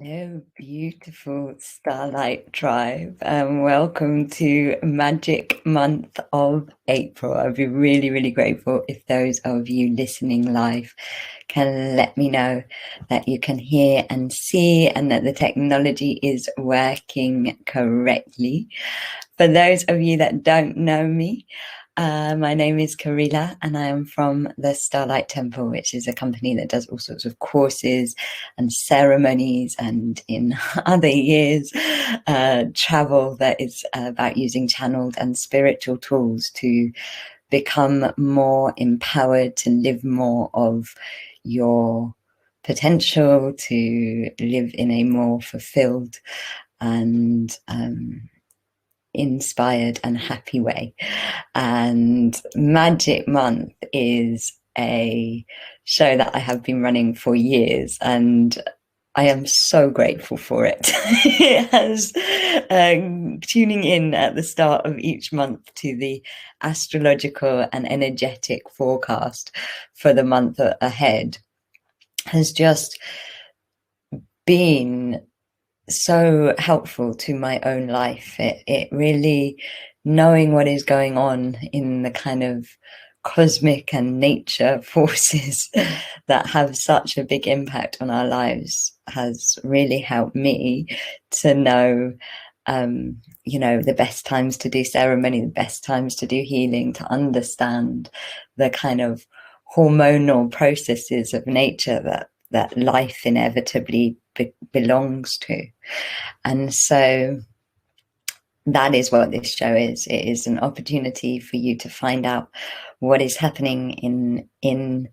Hello, beautiful Starlight Tribe, and welcome to Magic Month of April. I'd be really, really grateful if those of you listening live can let me know that you can hear and see and that the technology is working correctly. For those of you that don't know me, my name is Karila and I am from the Starlight Temple, which is a company that does all sorts of courses and ceremonies, and in other years, travel that is about using channeled and spiritual tools to become more empowered, to live more of your potential, to live in a more fulfilled and inspired and happy way. And Magic Month is a show that I have been running for years, and I am so grateful for it. It has tuning in at the start of each month to the astrological and energetic forecast for the month ahead has just been so helpful to my own life. It really, knowing what is going on in the kind of cosmic and nature forces that have such a big impact on our lives has really helped me to know the best times to do ceremony, the best times to do healing, to understand the kind of hormonal processes of nature that life inevitably belongs to. And so that is what this show is. It is an opportunity for you to find out what is happening in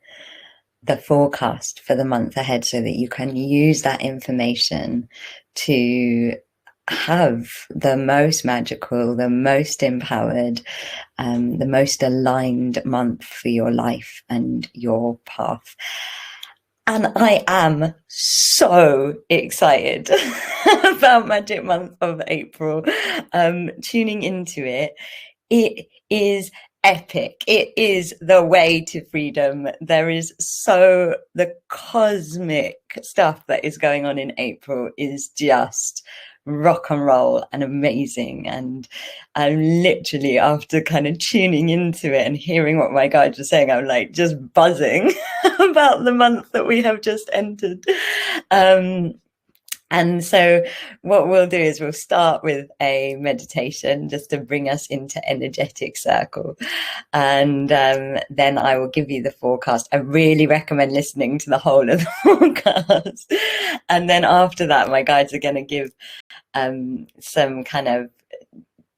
the forecast for the month ahead, so that you can use that information to have the most magical, the most empowered, the most aligned month for your life and your path. And I am so excited about Magic Month of April. Tuning into it, it is epic. It is the way to freedom. There is the cosmic stuff that is going on in April is just rock and roll and amazing. And I'm literally, after kind of tuning into it and hearing what my guides were saying, I'm like just buzzing about the month that we have just entered. And so what we'll do is we'll start with a meditation just to bring us into energetic circle. And then I will give you the forecast. I really recommend listening to the whole of the forecast. And then after that, my guides are going to give some kind of,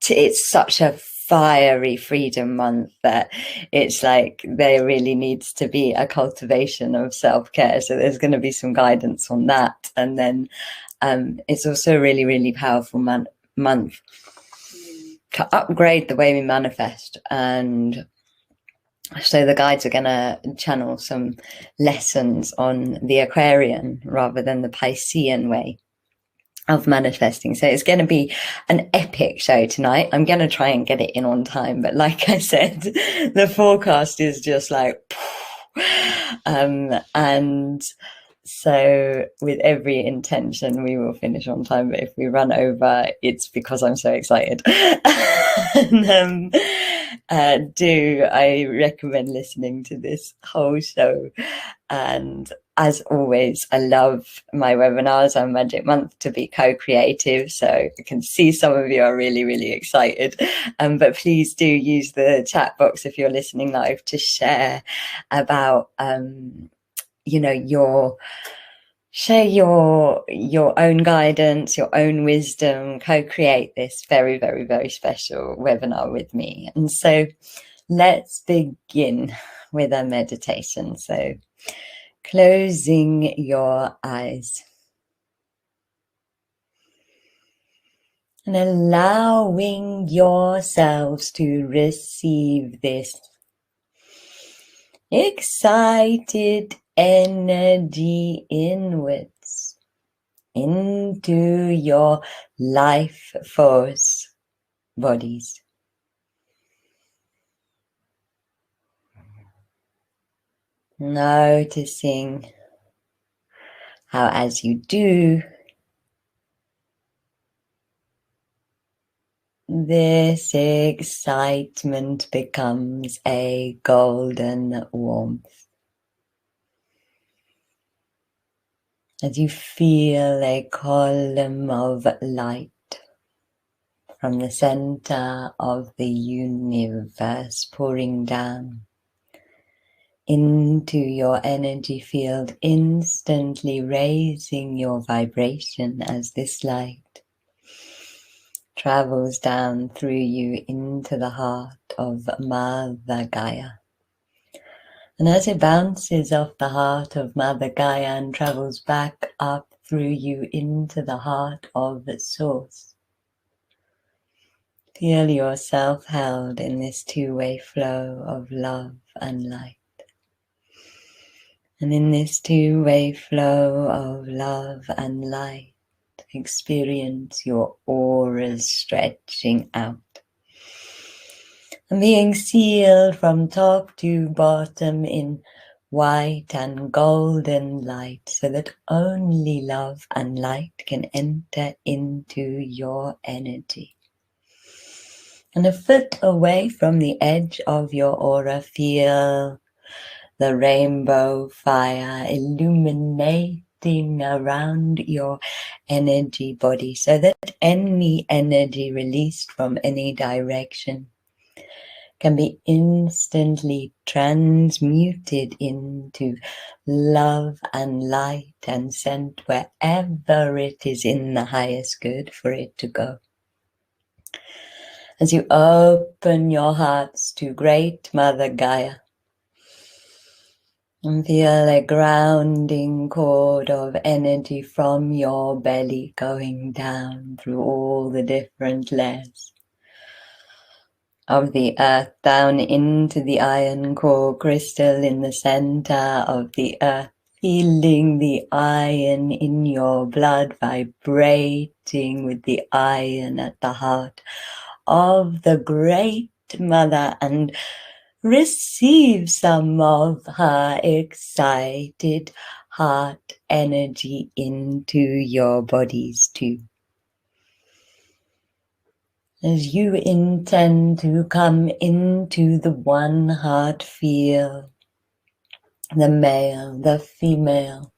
it's such a fiery freedom month that it's like there really needs to be a cultivation of self-care. So there's going to be some guidance on that. And then it's also a really, really powerful month to upgrade the way we manifest. And so the guides are going to channel some lessons on the Aquarian rather than the Piscean way of manifesting. So it's going to be an epic show tonight. I'm going to try and get it in on time, but like I said, the forecast is just like and so with every intention we will finish on time, but if we run over, it's because I'm so excited. And, I recommend listening to this whole show. And as always, I love my webinars on Magic Month to be co-creative. So I can see some of you are really, really excited. But please do use the chat box if you're listening live to share about, share your own guidance, your own wisdom, co-create this very, very, very special webinar with me. And so let's begin with a meditation. So closing your eyes and allowing yourselves to receive this excited energy inwards into your life force bodies. Noticing how, as you do, this excitement becomes a golden warmth. As you feel a column of light from the center of the universe pouring down into your energy field, instantly raising your vibration as this light travels down through you into the heart of Mother Gaia. And as it bounces off the heart of Mother Gaia and travels back up through you into the heart of the Source, feel yourself held in this two-way flow of love and light. And in this two-way flow of love and light, experience your auras stretching out and being sealed from top to bottom in white and golden light, so that only love and light can enter into your energy. And a foot away from the edge of your aura, feel the rainbow fire illuminating around your energy body, so that any energy released from any direction can be instantly transmuted into love and light and sent wherever it is in the highest good for it to go. As you open your hearts to Great Mother Gaia, and feel a grounding cord of energy from your belly going down through all the different layers of the earth, down into the iron core crystal in the center of the earth, feeling the iron in your blood, vibrating with the iron at the heart of the Great Mother, and receive some of her excited heart energy into your bodies too. As you intend to come into the one heart, feel the male, the female,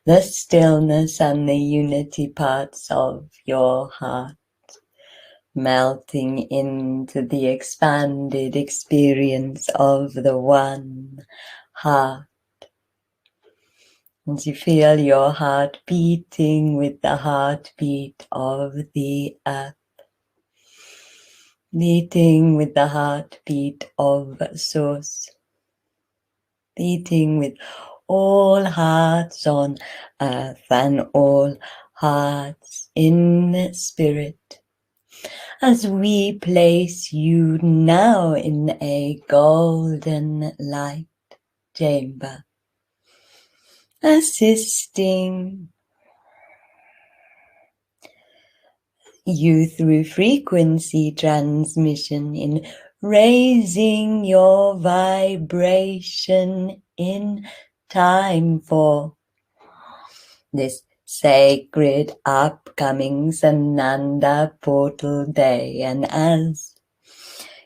the stillness and the unity parts of your heart, melting into the expanded experience of the one heart. As you feel your heart beating with the heartbeat of the earth, beating with the heartbeat of Source, beating with all hearts on earth and all hearts in spirit, as we place you now in a golden light chamber, assisting you through frequency transmission in raising your vibration in time for this sacred upcoming Sananda portal day. And as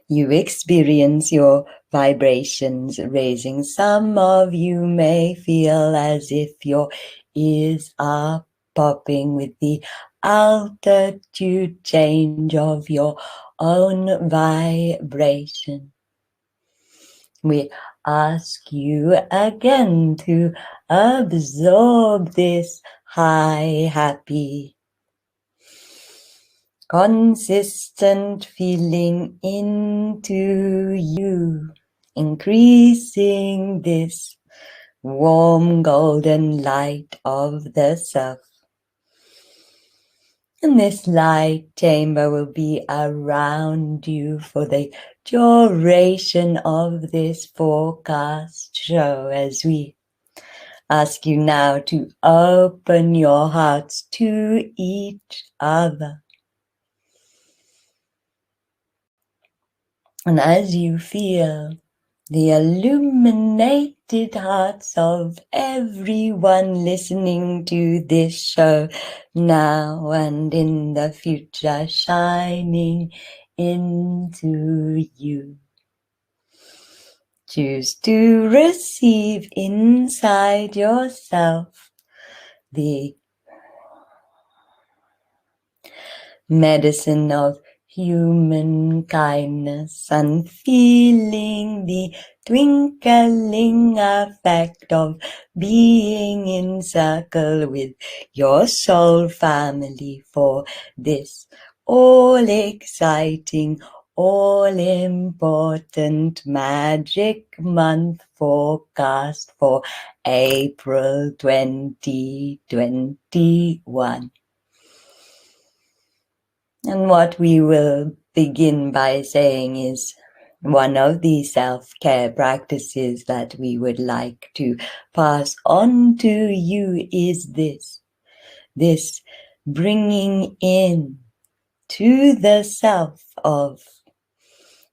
you experience your vibrations raising, some of you may feel as if your ears are popping with the altitude change of your own vibration. We ask you again to absorb this high, happy, consistent feeling into you, increasing this warm golden light of the self. And this light chamber will be around you for the duration of this forecast show, as we ask you now to open your hearts to each other. And as you feel the illuminated hearts of everyone listening to this show now and in the future, shining into you. Choose to receive inside yourself the medicine of human kindness and feeling the twinkling effect of being in circle with your soul family for this all exciting, all important magic month forecast for April 2021. And what we will begin by saying is one of the self-care practices that we would like to pass on to you is this bringing in to the self of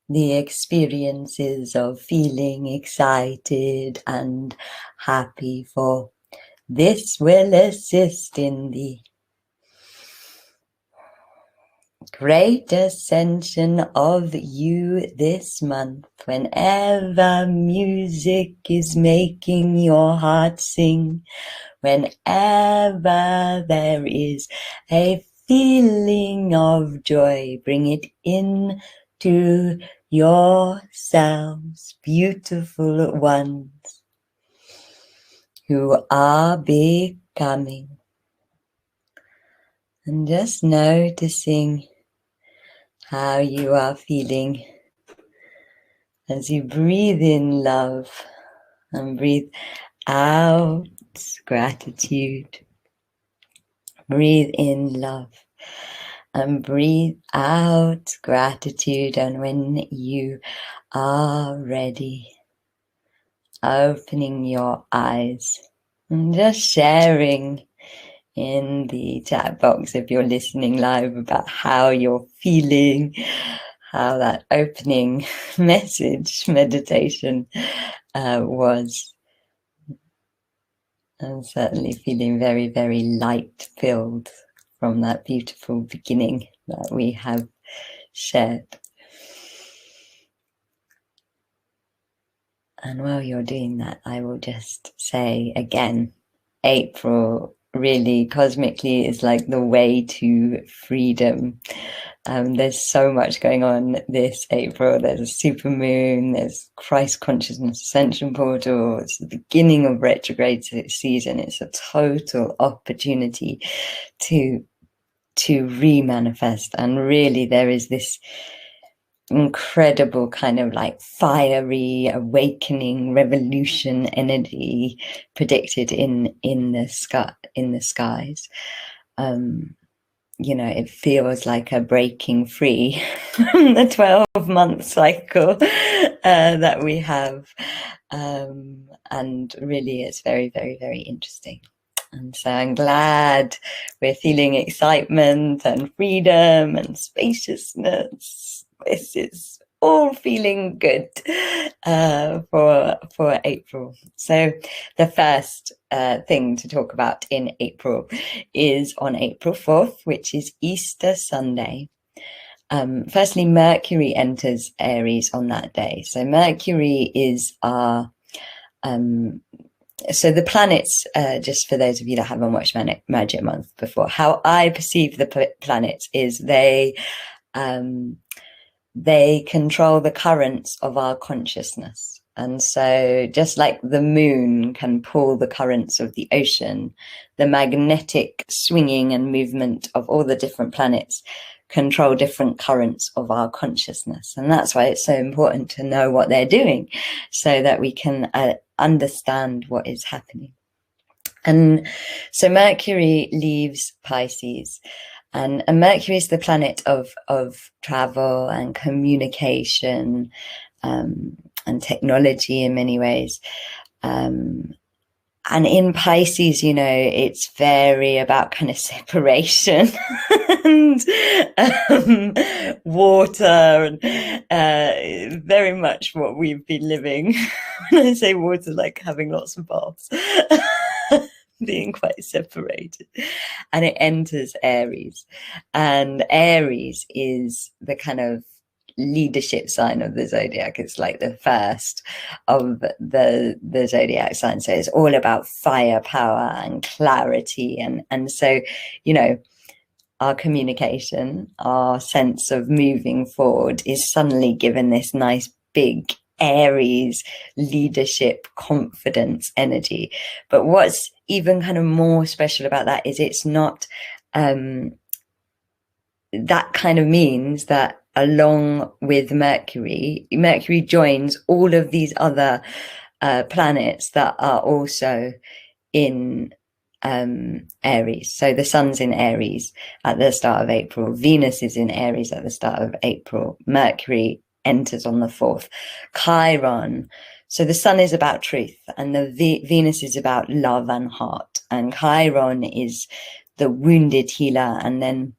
the experiences of feeling excited and happy, for this will assist in the great ascension of you this month. Whenever music is making your heart sing, whenever there is a feeling of joy, bring it in to yourselves, beautiful ones who are becoming. And just noticing how you are feeling as you breathe in love and breathe out gratitude. Breathe in love and breathe out gratitude. And when you are ready, opening your eyes and just sharing in the chat box if you're listening live about how you're feeling, how that opening message meditation was. I'm certainly feeling very, very light-filled from that beautiful beginning that we have shared. And while you're doing that, I will just say again, April really cosmically is like the way to freedom. There's so much going on this April. There's a supermoon, there's Christ consciousness ascension portal, it's the beginning of retrograde season. It's a total opportunity to re-manifest, and really there is this incredible kind of like fiery awakening revolution energy predicted in the skies. You know, it feels like a breaking free from the 12-month cycle that we have, and really it's very, very, very interesting. And so I'm glad we're feeling excitement and freedom and spaciousness. This is all feeling good for April. So the first thing to talk about in April is on April 4th, which is Easter Sunday. Firstly, Mercury enters Aries on that day. So Mercury is our so the planets, just for those of you that haven't watched Magic Month before, how I perceive the planets is they control the currents of our consciousness. And so just like the moon can pull the currents of the ocean, the magnetic swinging and movement of all the different planets control different currents of our consciousness. And that's why it's so important to know what they're doing so that we can understand what is happening. And so Mercury leaves Pisces, and Mercury is the planet of travel and communication and technology in many ways. And in Pisces, you know, it's very about kind of separation and water, and very much what we've been living. When I say water, like having lots of baths, being quite separated. And it enters Aries, and Aries is the kind of leadership sign of the zodiac. It's like the first of the zodiac sign, so it's all about firepower and clarity, and so, you know, our communication, our sense of moving forward is suddenly given this nice big Aries leadership, confidence energy. But what's even kind of more special about that is it's not that kind of means that along with Mercury joins all of these other planets that are also in Aries. So the sun's in Aries at the start of April, Venus is in Aries at the start of April, Mercury enters on the 4th, Chiron. So the sun is about truth, and the Venus is about love and heart, and Chiron is the wounded healer. And then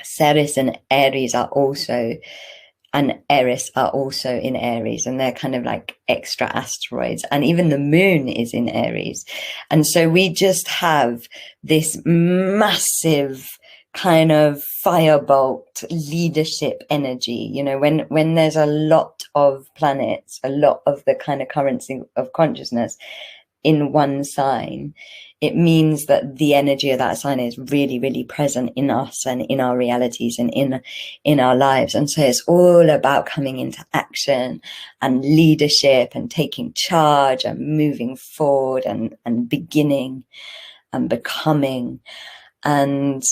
Ceres and Aries are also, and Eris are also in Aries, and they're kind of like extra asteroids, and even the moon is in Aries. And so we just have this massive kind of firebolt leadership energy. You know, when there's a lot of planets, a lot of the kind of currency of consciousness in one sign, it means that the energy of that sign is really, really present in us and in our realities and in our lives. And so it's all about coming into action and leadership and taking charge and moving forward and beginning and becoming. And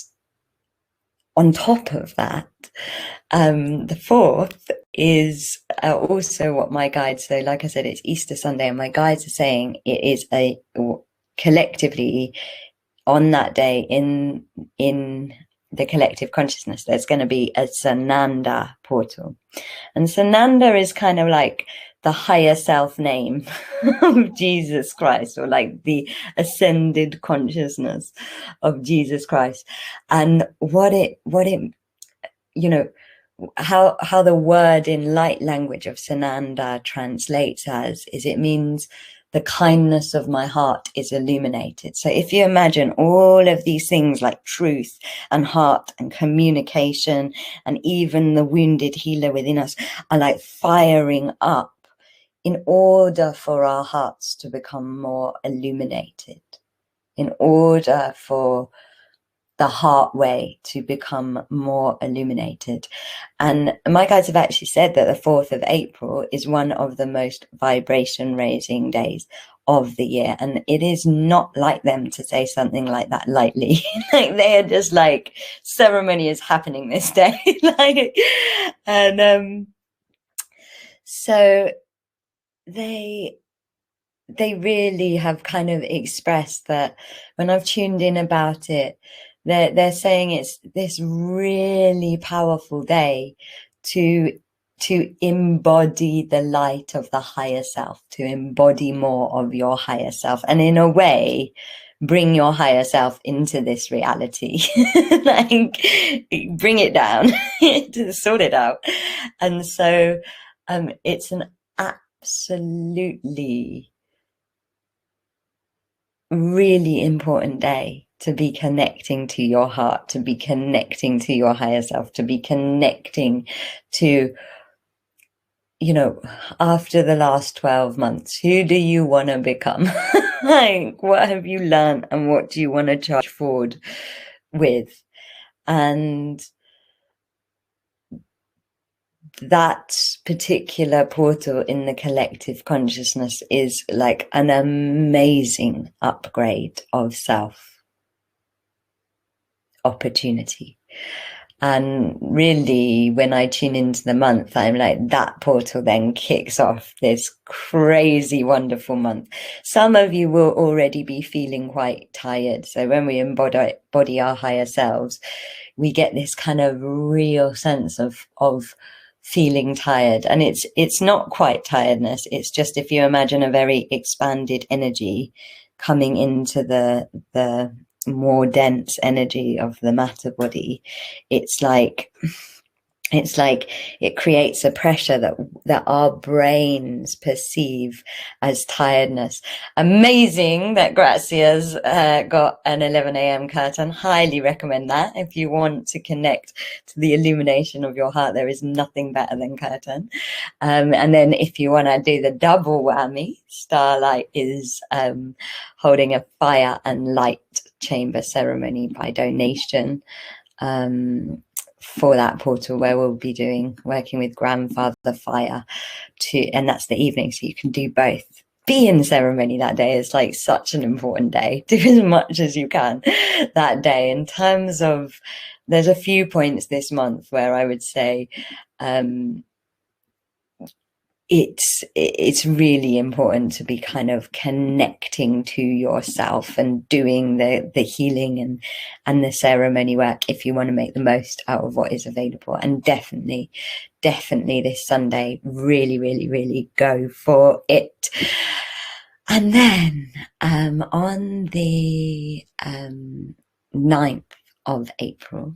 on top of that, the 4th is also what my guides, so like I said, it's Easter Sunday, and my guides are saying it is a collectively on that day in the collective consciousness, there's going to be a Sananda portal. And Sananda is kind of like the higher self name of Jesus Christ, or like the ascended consciousness of Jesus Christ. And what it you know, how the word in light language of Sananda translates as is, it means the kindness of my heart is illuminated. So if you imagine all of these things like truth and heart and communication and even the wounded healer within us are like firing up in order for our hearts to become more illuminated, in order for the heart way to become more illuminated. And my guides have actually said that the 4th of April is one of the most vibration raising days of the year. And it is not like them to say something like that lightly. Like they are just like, ceremony is happening this day. Like, and so they really have kind of expressed that when I've tuned in about it, they're saying it's this really powerful day to embody the light of the higher self, to embody more of your higher self, and in a way bring your higher self into this reality. Like bring it down to sort it out. And so it's an absolutely really important day to be connecting to your heart, to be connecting to your higher self, to be connecting to, you know, after the last 12 months, who do you want to become? Like, what have you learned and what do you want to charge forward with? And that particular portal in the collective consciousness is like an amazing upgrade of self opportunity. And really, when I tune into the month, I'm like, that portal then kicks off this crazy, wonderful month. Some of you will already be feeling quite tired. So when we embody our higher selves, we get this kind of real sense of feeling tired. And it's not quite tiredness. It's just, if you imagine a very expanded energy coming into the more dense energy of the matter body, it's like it creates a pressure that our brains perceive as tiredness. Amazing that Grazia's got an 11 a.m. curtain. Highly recommend that. If you want to connect to the illumination of your heart, there is nothing better than curtain. And then if you want to do the double whammy, Starlight is holding a fire and light chamber ceremony by donation. For that portal, where we'll be working with Grandfather Fire and that's the evening, so you can do both. Be in ceremony that day. Is like such an important day. Do as much as you can that day. In terms of, there's a few points this month where I would say it's really important to be kind of connecting to yourself and doing the healing and the ceremony work if you want to make the most out of what is available. And definitely this Sunday, really go for it. And then on the 9th of April,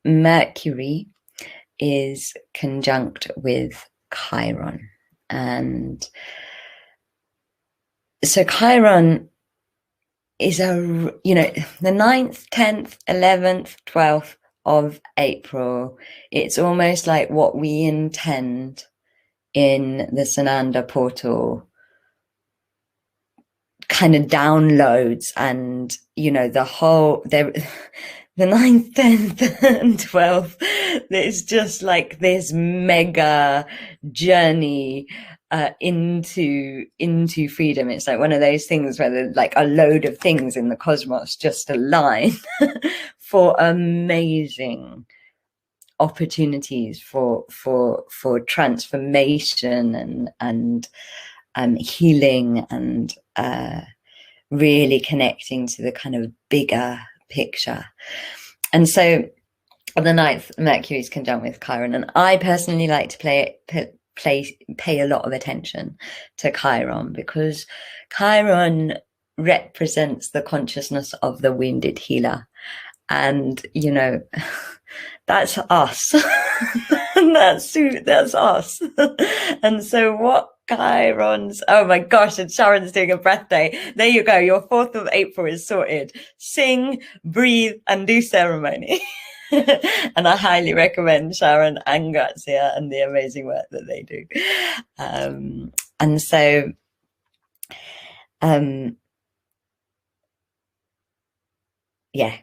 Mercury is conjunct with Chiron. And so Chiron is the 9th, 10th, 11th, 12th of April. It's almost like what we intend in the Sananda portal kind of downloads, and the whole the 9th, 10th and 12th, it's just like this mega journey into freedom. It's like one of those things where like a load of things in the cosmos just align for amazing opportunities for transformation and healing and really connecting to the kind of bigger picture. And so on the 9th, Mercury is conjunct with Chiron, and I personally like to pay a lot of attention to Chiron, because Chiron represents the consciousness of the wounded healer. And that's us. that's us. And so what Chiron's, oh my gosh, and Sharon's doing a breath day. There you go, your 4th of April is sorted. Sing, breathe, and do ceremony. And I highly recommend Sharon and Grazia and the amazing work that they do. And so yeah,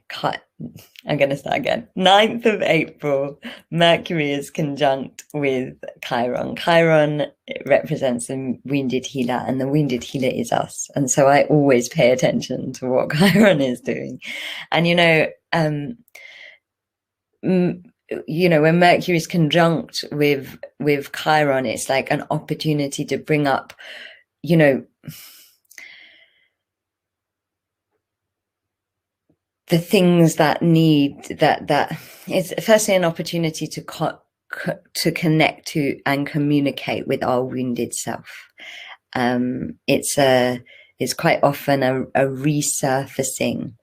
I'm going to start again. 9th of April, Mercury is conjunct with Chiron. Chiron represents the wounded healer, and the wounded healer is us. And so I always pay attention to what Chiron is doing. And, when Mercury is conjunct with Chiron, it's like an opportunity to bring up, the things that it's firstly an opportunity to connect to and communicate with our wounded self. It's quite often a resurfacing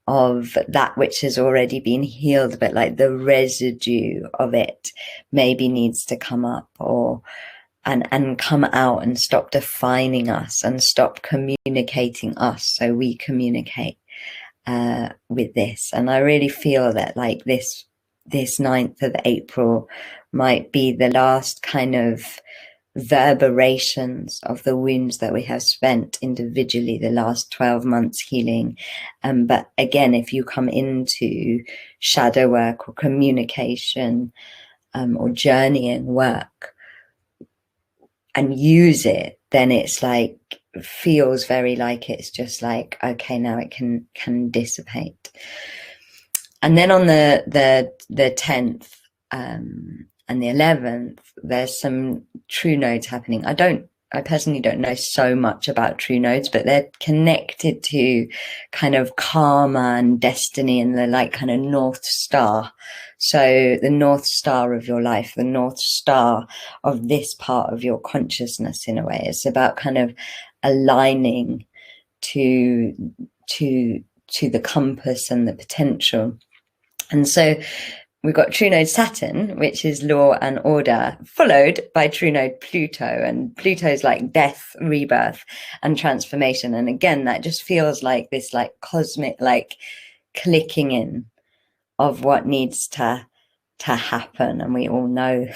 of that which has already been healed, but like the residue of it maybe needs to come up and come out and stop defining us and stop communicating us, so we communicate with this. And I really feel that like this 9th of April might be the last kind of reverberations of the wounds that we have spent individually the last 12 months healing. But again, if you come into shadow work or communication or journeying work and use it, then it's like, feels very like it's just like, okay, now it can dissipate. And then on the 10th and the 11th, there's some true nodes happening. I personally don't know so much about true nodes, but they're connected to kind of karma and destiny and the like kind of North Star. So the North Star of your life, the North Star of this part of your consciousness, in a way. It's about kind of aligning to to the compass and the potential. And so we've got true node Saturn, which is law and order, followed by true node Pluto. And Pluto is like death, rebirth, and transformation. And again, that just feels like this like cosmic, like clicking in of what needs to happen. And we all know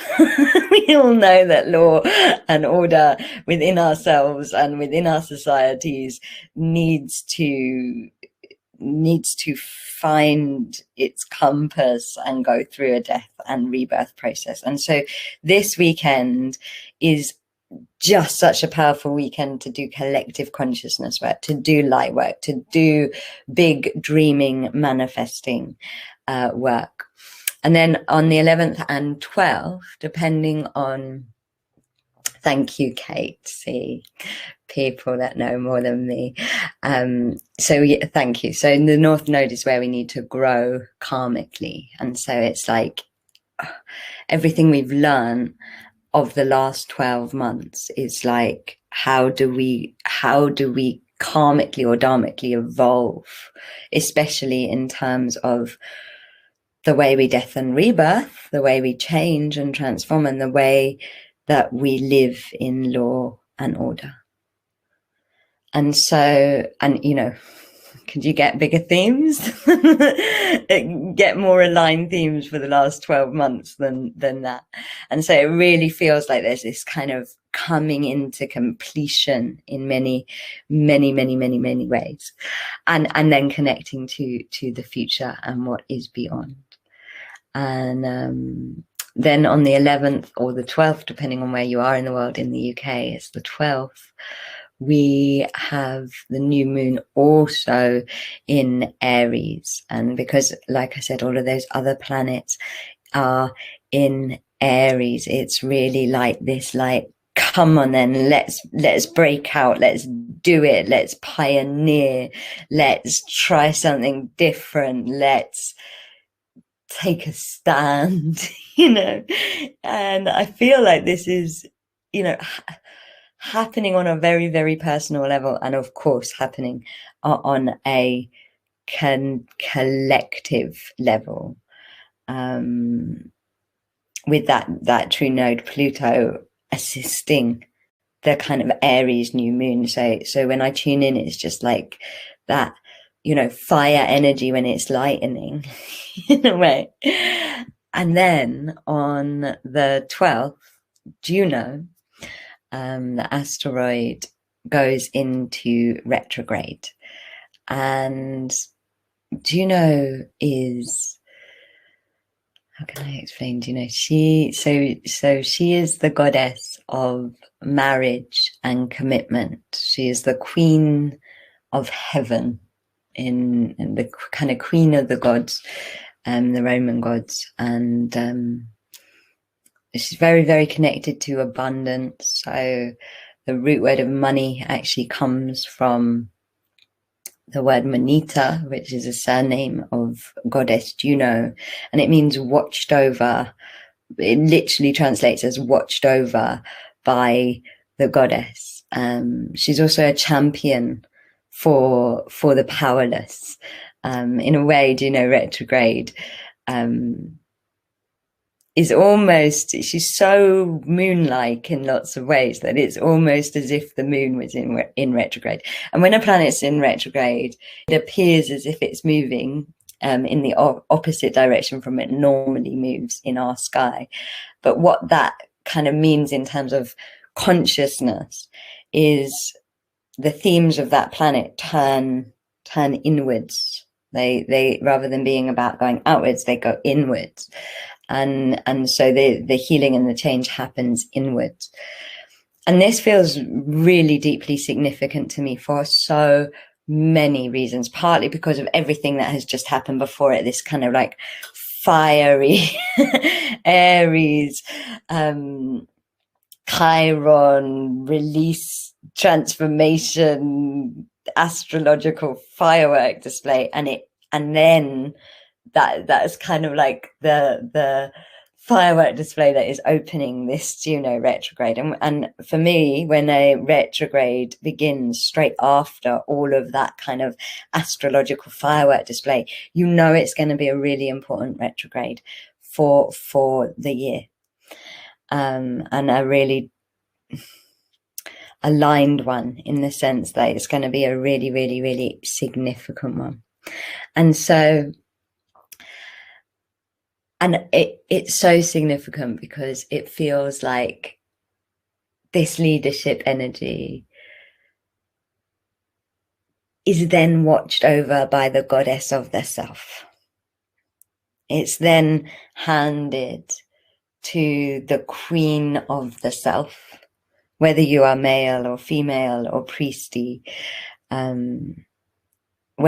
we all know that law and order within ourselves and within our societies needs to find its compass and go through a death and rebirth process. And so this weekend is just such a powerful weekend to do collective consciousness work, to do light work, to do big dreaming, manifesting work. And then on the 11th and 12th, depending on, thank you, Kate, see people that know more than me. So yeah, thank you. So in the North Node is where we need to grow karmically. And so it's like everything we've learned of the last 12 months is like, how do we karmically or dharmically evolve, especially in terms of the way we death and rebirth, the way we change and transform, and the way that we live in law and order. And so, and you know, could you get bigger themes? Get more aligned themes for the last 12 months than that. And so it really feels like there's this kind of coming into completion in many ways, and then connecting to the future and what is beyond. And then on the 11th or the 12th, depending on where you are in the world, in the UK, it's the 12th, we have the new moon also in Aries. And because, like I said, all of those other planets are in Aries, it's really like this, like, come on then, let's break out, let's do it, let's pioneer, let's try something different, let's take a stand, you know. And I feel like this is, you know, happening on a very personal level, and of course happening on a collective level, with that true node Pluto assisting the kind of Aries new moon. So when I tune in, it's just like that, you know, fire energy when it's lightning in a way. And then on the 12th, Juno, the asteroid, goes into retrograde. And Juno is, how can I explain Juno? She is the goddess of marriage and commitment. She is the queen of heaven, in the kind of queen of the gods, the Roman gods. And she's very connected to abundance. So the root word of money actually comes from the word Moneta, which is a surname of goddess Juno, and it means watched over. It literally translates as watched over by the goddess. She's also a champion for the powerless. In a way, Juno retrograde is almost, she's so moon-like in lots of ways that it's almost as if the moon was in retrograde. And when a planet's in retrograde, it appears as if it's moving in the opposite direction from it normally moves in our sky. But what that kind of means in terms of consciousness is the themes of that planet turn inwards. They rather than being about going outwards, they go inwards. And so the healing and the change happens inwards. And this feels really deeply significant to me for so many reasons, partly because of everything that has just happened before it, this kind of like fiery Aries, Chiron, release, transformation, astrological firework display, and then that's kind of like the firework display that is opening this Juno retrograde. And for me, when a retrograde begins straight after all of that kind of astrological firework display, you know it's going to be a really important retrograde for the year, and a really aligned one, in the sense that it's going to be a really, really, really significant one. And so, and it's so significant because it feels like this leadership energy is then watched over by the goddess of the self. It's then handed to the queen of the self, whether you are male or female or priesty. When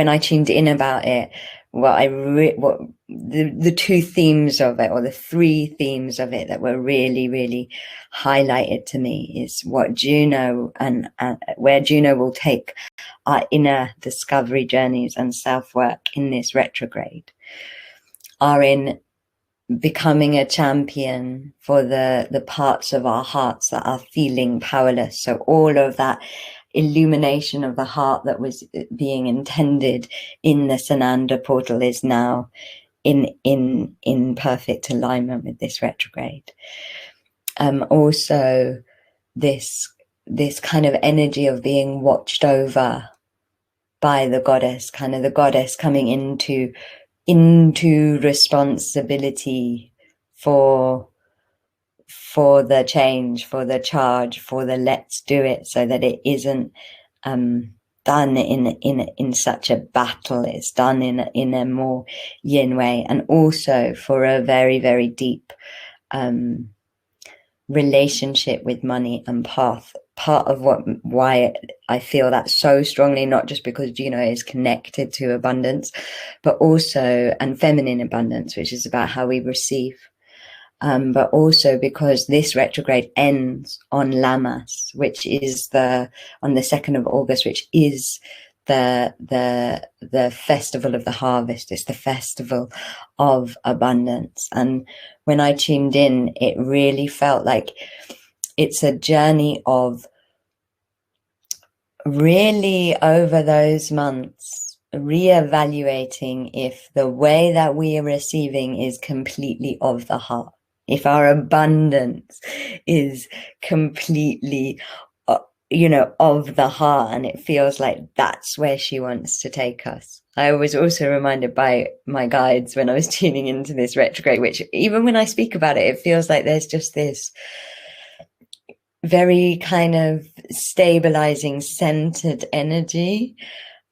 I tuned in about it, the two themes of it, or the three themes of it that were really, really highlighted to me, is what Juno and where Juno will take our inner discovery journeys and self-work in this retrograde, are in becoming a champion for the parts of our hearts that are feeling powerless. So all of that illumination of the heart that was being intended in the Sananda portal is now in perfect alignment with this retrograde. Also this kind of energy of being watched over by the goddess, kind of the goddess coming into responsibility for the change, for the charge, for the let's do it, so that it isn't done in such a battle. It's done in a more yin way, and also for a very, very deep relationship with money and path. Part of why I feel that so strongly, not just because Juno is connected to abundance, but also, and feminine abundance, which is about how we receive. But also because this retrograde ends on Lammas, which is on the 2nd of August, which is the festival of the harvest. It's the festival of abundance. And when I tuned in, it really felt like it's a journey of really, over those months, reevaluating if the way that we are receiving is completely of the heart, if our abundance is completely, of the heart, and it feels like that's where she wants to take us. I was also reminded by my guides when I was tuning into this retrograde, which even when I speak about it, it feels like there's just this very kind of stabilizing, centered energy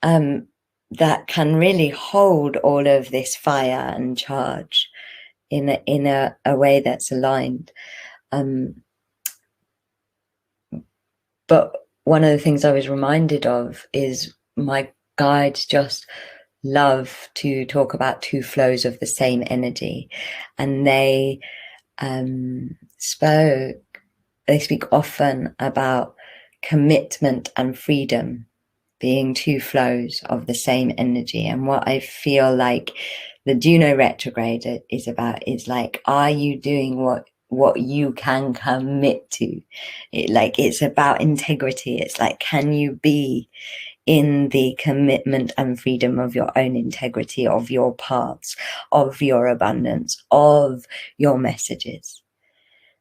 that can really hold all of this fire and charge in a way that's aligned. But one of the things I was reminded of is my guides just love to talk about two flows of the same energy, and they speak often about commitment and freedom being two flows of the same energy. And what I feel like the Juno retrograde is about is like, are you doing what you can commit to? It's about integrity. It's like, can you be in the commitment and freedom of your own integrity, of your parts, of your abundance, of your messages?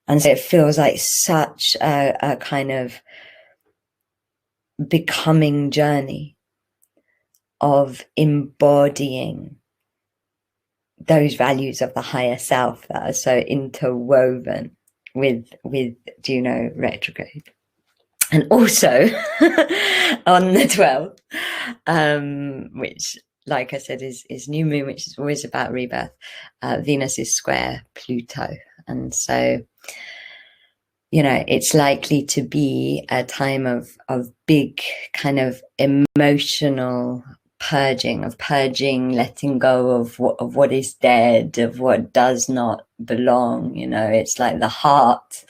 And so it feels like such a kind of becoming journey of embodying those values of the higher self that are so interwoven with Juno retrograde. And also on the 12th, which, like I said, is new moon, which is always about rebirth, Venus is square Pluto. And so, it's likely to be a time of big kind of emotional purging, letting go of what is dead, of what does not belong. It's like the heart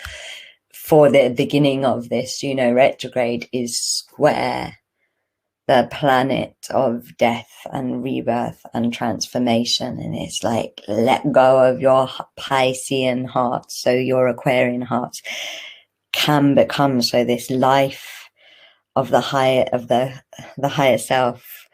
for the beginning of this, retrograde is square the planet of death and rebirth and transformation. And it's like, let go of your Piscean heart, so your Aquarian heart can become, so this life of the higher, of the higher self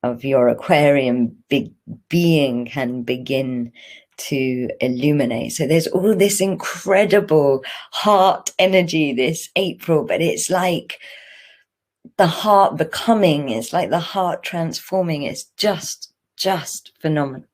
of your Aquarian big being can begin to illuminate. So there's all this incredible heart energy this April, but it's like the heart becoming, it's like the heart transforming. It's just phenomenal.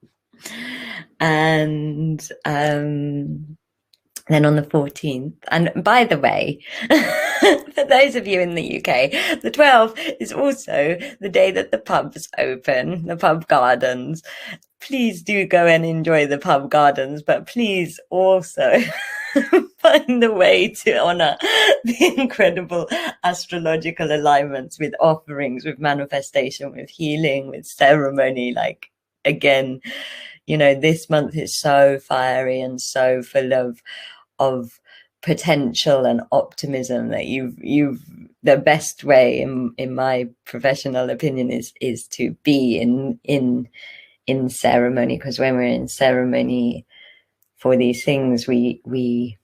And then on the 14th, and by the way, for those of you in the UK, the 12th is also the day that the pubs open, the pub gardens. Please do go and enjoy the pub gardens, but please also find a way to honor the incredible astrological alignments with offerings, with manifestation, with healing, with ceremony. Like, again, you know, this month is so fiery and so full of potential and optimism that you've the best way, in my professional opinion, is to be in ceremony, because when we're in ceremony for these things, we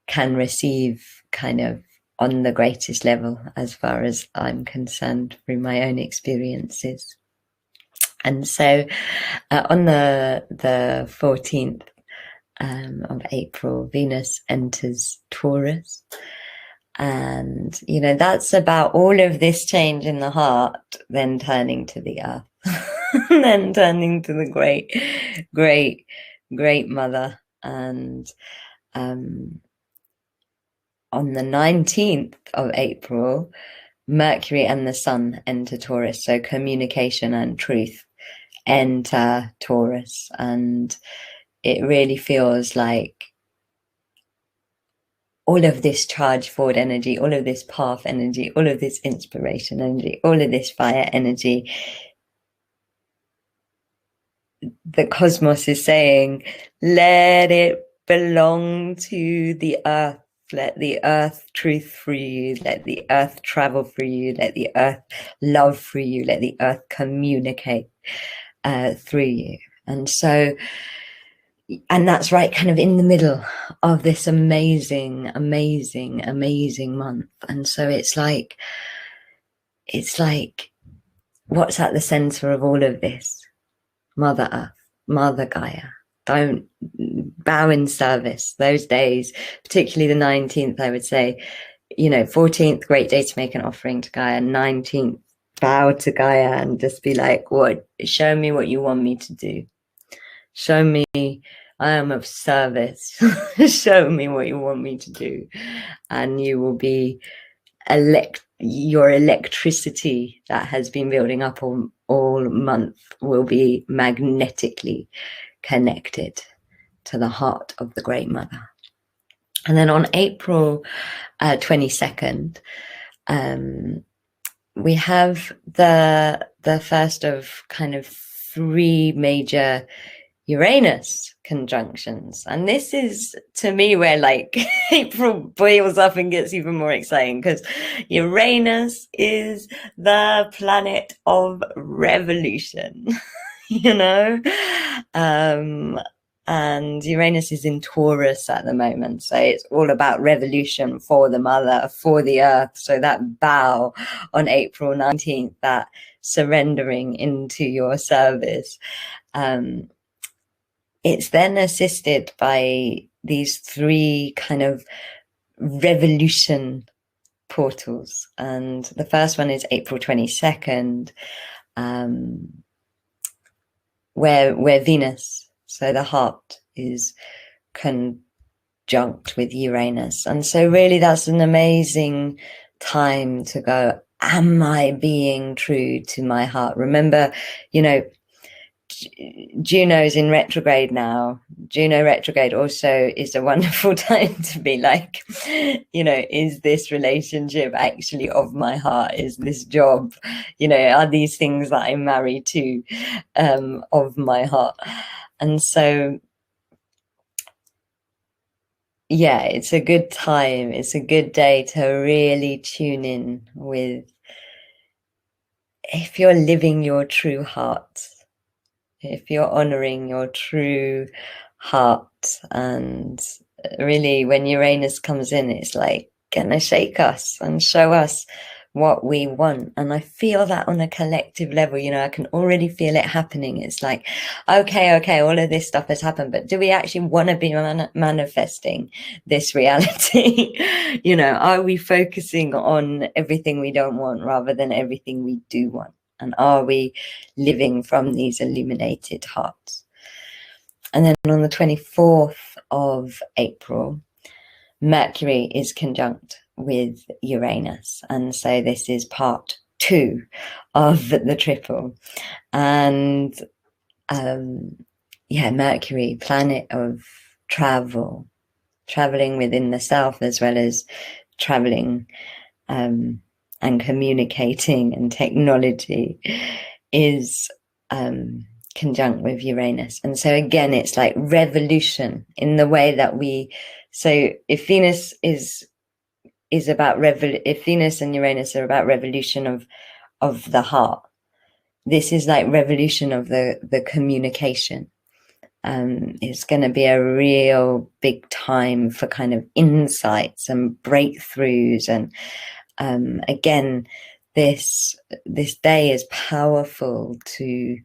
can receive kind of on the greatest level, as far as I'm concerned, through my own experiences. And so on the 14th of April, Venus enters Taurus. And, you know, that's about all of this change in the heart, then turning to the earth, then turning to the great mother. And on the 19th of April, Mercury and the Sun enter Taurus. So communication and truth enter Taurus. And it really feels like all of this charge forward energy, all of this path energy, all of this inspiration energy, all of this fire energy, the cosmos is saying, let it belong to the earth. Let the earth truth free you. Let the earth travel for you. Let the earth love for you. Let the earth communicate through you. And so, and that's right kind of in the middle of this amazing month. And so it's like what's at the center of all of this? Mother Earth, Mother Gaia. Don't bow in service. Those days, particularly the 19th, I would say, you know, 14th, great day to make an offering to Gaia. 19th, bow to Gaia and just be like, what? Show me what you want me to do. Show me I am of service. Show me what you want me to do. And you will be your electricity that has been building up all month will be magnetically connected to the heart of the Great Mother. And then on April 22nd, we have the first of kind of 3 major Uranus conjunctions. And this is, to me, where like April boils up and gets even more exciting, because Uranus is the planet of revolution, you know? And Uranus is in Taurus at the moment. So it's all about revolution for the mother, for the earth. So that bow on April 19th, that surrendering into your service, it's then assisted by these 3 kind of revolution portals. And the first one is April 22nd, where Venus, so the heart, is conjunct with Uranus. And so really that's an amazing time to go, am I being true to my heart? Remember, you know, Juno's in retrograde now. Juno retrograde also is a wonderful time to be like, you know, is this relationship actually of my heart? Is this job, you know, are these things that I'm married to of my heart? And so, yeah, it's a good time. It's a good day to really tune in with if you're living your true heart, if you're honoring your true heart, and really when Uranus comes in, it's like gonna shake us and show us what we want. And I feel that on a collective level, you know, I can already feel it happening. It's like, okay, all of this stuff has happened, but do we actually want to be manifesting this reality? You know, are we focusing on everything we don't want rather than everything we do want? And are we living from these illuminated hearts? And then on the 24th of April, Mercury is conjunct with Uranus. And so this is part 2 of the triple. And yeah, Mercury, planet of travel, traveling within the self as well as traveling and communicating, and technology is conjunct with Uranus. And so again, it's like revolution in the way that so if Venus is about if Venus and Uranus are about revolution of the heart, this is like revolution of the communication. It's going to be a real big time for kind of insights and breakthroughs. And again, this day is powerful to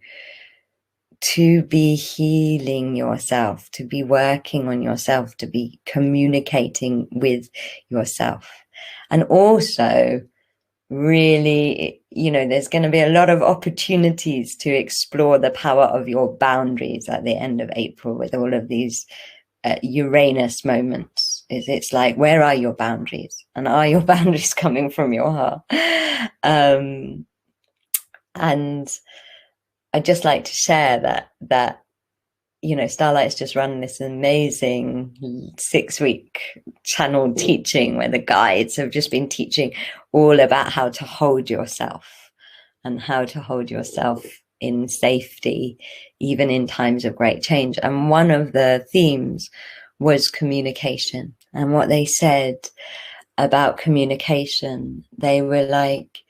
be healing yourself, to be working on yourself, to be communicating with yourself. And also, really, you know, there's going to be a lot of opportunities to explore the power of your boundaries at the end of April with all of these Uranus moments. It's like, where are your boundaries? And are your boundaries coming from your heart? And I'd just like to share that you know, Starlight's just run this amazing 6-week channel teaching where the guides have just been teaching all about how to hold yourself and how to hold yourself in safety, even in times of great change. And one of the themes was communication. And what they said about communication, they were like,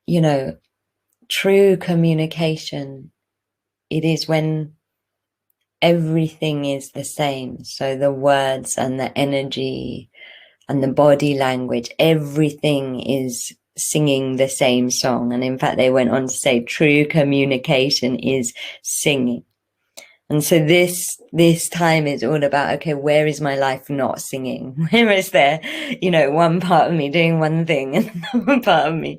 you know, true communication, it is when everything is the same. So the words and the energy and the body language, everything is singing the same song. And in fact, they went on to say true communication is singing. And so this time is all about, okay, where is my life not singing? Where is there, you know, one part of me doing one thing and another part of me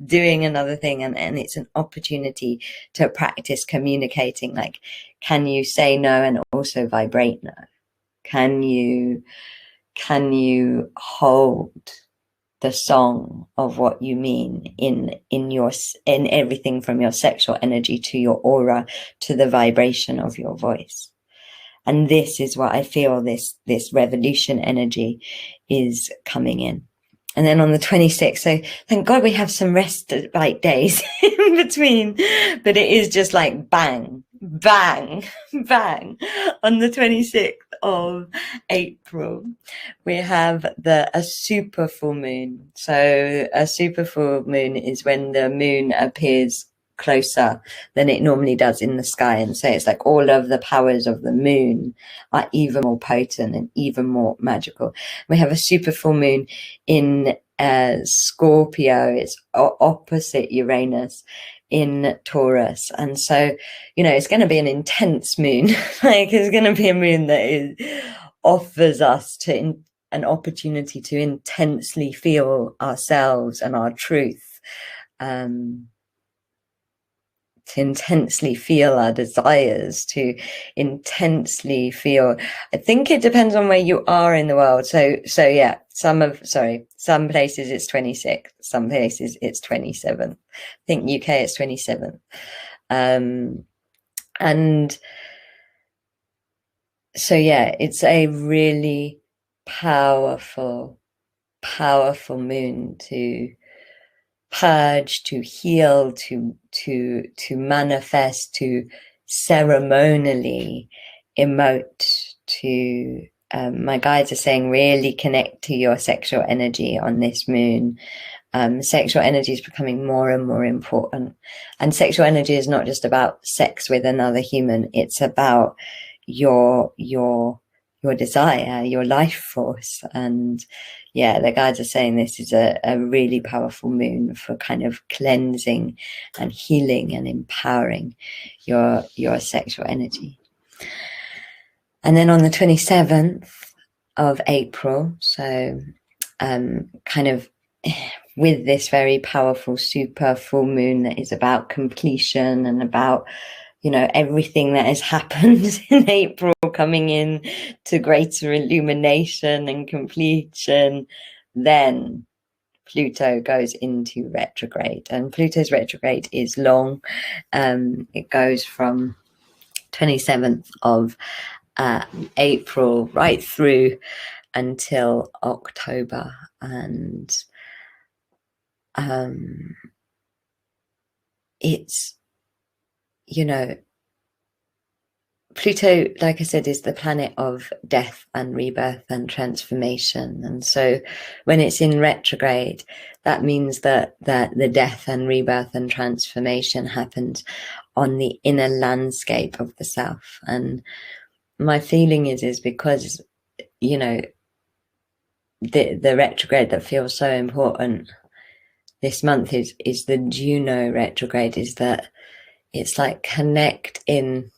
doing another thing? And it's an opportunity to practice communicating. Like, can you say no and also vibrate no? Can you hold the song of what you mean in everything from your sexual energy to your aura to the vibration of your voice? And this is what I feel this revolution energy is coming in. And then on the 26th, so thank God we have some rest like days in between, but it is just like bang, bang, bang. On the 26th of April, we have a super full moon. So a super full moon is when the moon appears closer than it normally does in the sky. And so it's like all of the powers of the moon are even more potent and even more magical. We have a super full moon in Scorpio. It's opposite Uranus in Taurus. And so, you know, it's going to be an intense moon. Like, it's going to be a moon that offers us an opportunity to intensely feel ourselves and our truth. To intensely feel our desires, to intensely feel, I think it depends on where you are in the world. So yeah, some places it's 26th, some places it's 27th. I think UK it's 27th. And so yeah, it's a really powerful moon to purge, to heal, to manifest, to ceremonially emote, to my guides are saying really connect to your sexual energy on this moon, Sexual energy is becoming more and more important. And sexual energy is not just about sex with another human. It's about your desire, your life force. And yeah, the guides are saying this is a really powerful moon for kind of cleansing and healing and empowering your sexual energy. And then on the 27th of April, so kind of with this very powerful super full moon that is about completion and about, you know, everything that has happened in April coming in to greater illumination and completion, then Pluto goes into retrograde. And Pluto's retrograde is long. It goes from 27th of April right through until October. And it's, you know, Pluto, like I said, is the planet of death and rebirth and transformation. And so when it's in retrograde, that means that the death and rebirth and transformation happens on the inner landscape of the self. And my feeling is because, you know, the retrograde that feels so important this month is the Juno retrograde, is that it's like connect in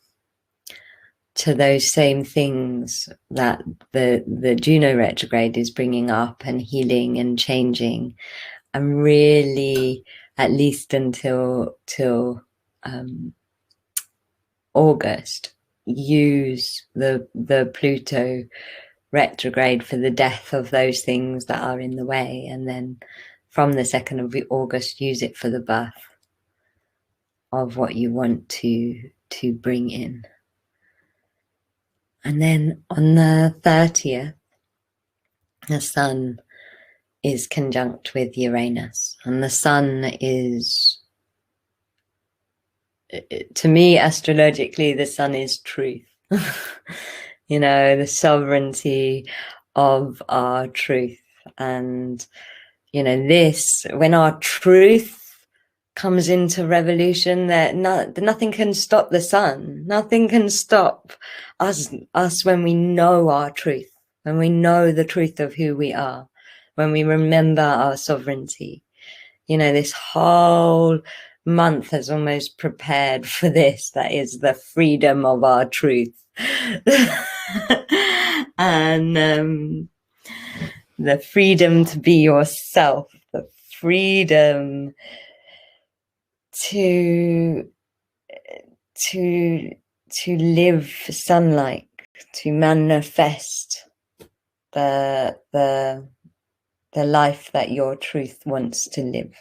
to those same things that the Juno retrograde is bringing up and healing and changing, and really at least until August use the Pluto retrograde for the death of those things that are in the way, and then from the 2nd of August use it for the birth of what you want to bring in. And then on the 30th, the sun is conjunct with Uranus. And the sun is, to me, astrologically, the sun is truth. You know, the sovereignty of our truth. And, you know, this, when our truth comes into revolution, that nothing can stop the sun. Nothing can stop us when we know our truth, when we know the truth of who we are, when we remember our sovereignty. You know, this whole month has almost prepared for this. That is the freedom of our truth. And the freedom to be yourself, the freedom to live sunlight, to manifest the life that your truth wants to live.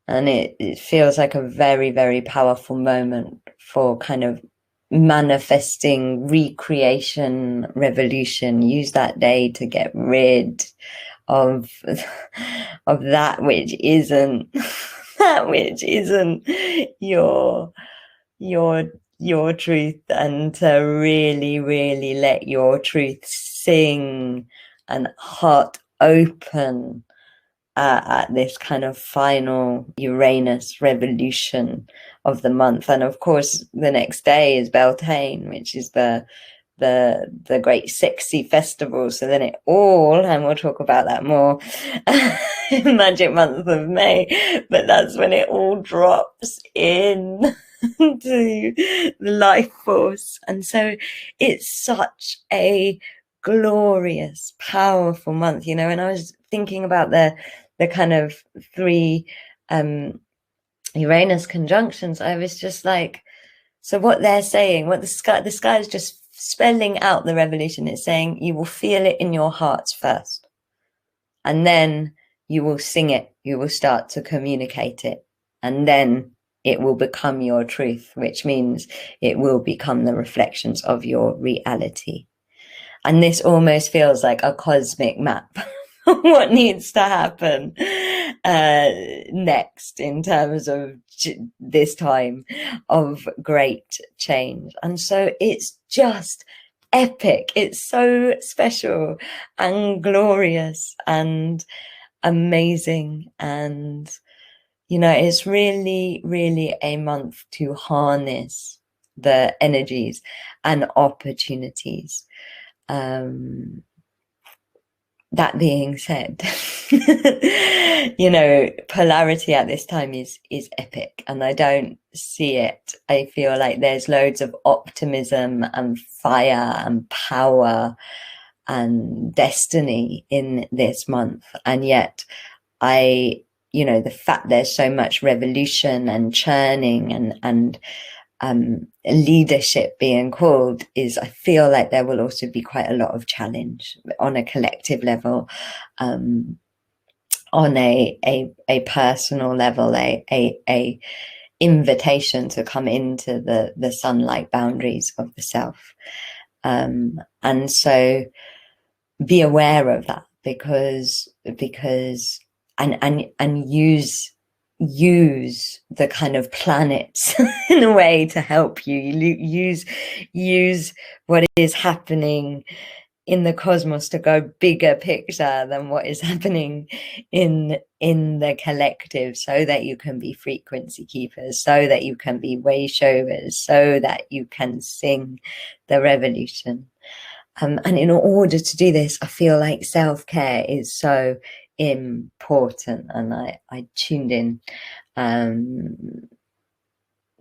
And it feels like a very, very powerful moment for kind of manifesting, recreation, revolution. Use that day to get rid of that which isn't that which isn't your truth, and to really, really let your truth sing and heart open at this kind of final Uranus revolution of the month. And of course, the next day is Beltane, which is the great sexy festival. So then it all, and we'll talk about that more in magic month of May, but that's when it all drops in to the life force. And so it's such a glorious, powerful month, you know. And I was thinking about the kind of 3 Uranus conjunctions. I was just like, so what they're saying, what the sky is just spelling out the revolution. It's saying you will feel it in your hearts first, and then you will sing it, you will start to communicate it, and then it will become your truth, which means it will become the reflections of your reality. And this almost feels like a cosmic map. What needs to happen next in terms of this time of great change. And so it's just epic. It's so special and glorious. And amazing. And, you know, it's really, really a month to harness the energies and opportunities. That being said, you know, polarity at this time is epic, and I don't see it. I feel like there's loads of optimism and fire and power and destiny in this month, and yet you know, the fact there's so much revolution and churning and leadership being called is, I feel like there will also be quite a lot of challenge on a collective level, on a personal level, a invitation to come into the sunlight boundaries of the self. And so be aware of that, because and use the kind of planets in a way to help you. Use what is happening in the cosmos to go bigger picture than what is happening in the collective, so that you can be frequency keepers, so that you can be way showers, so that you can sing the revolution. And in order to do this, I feel like self-care is so important, and I tuned in.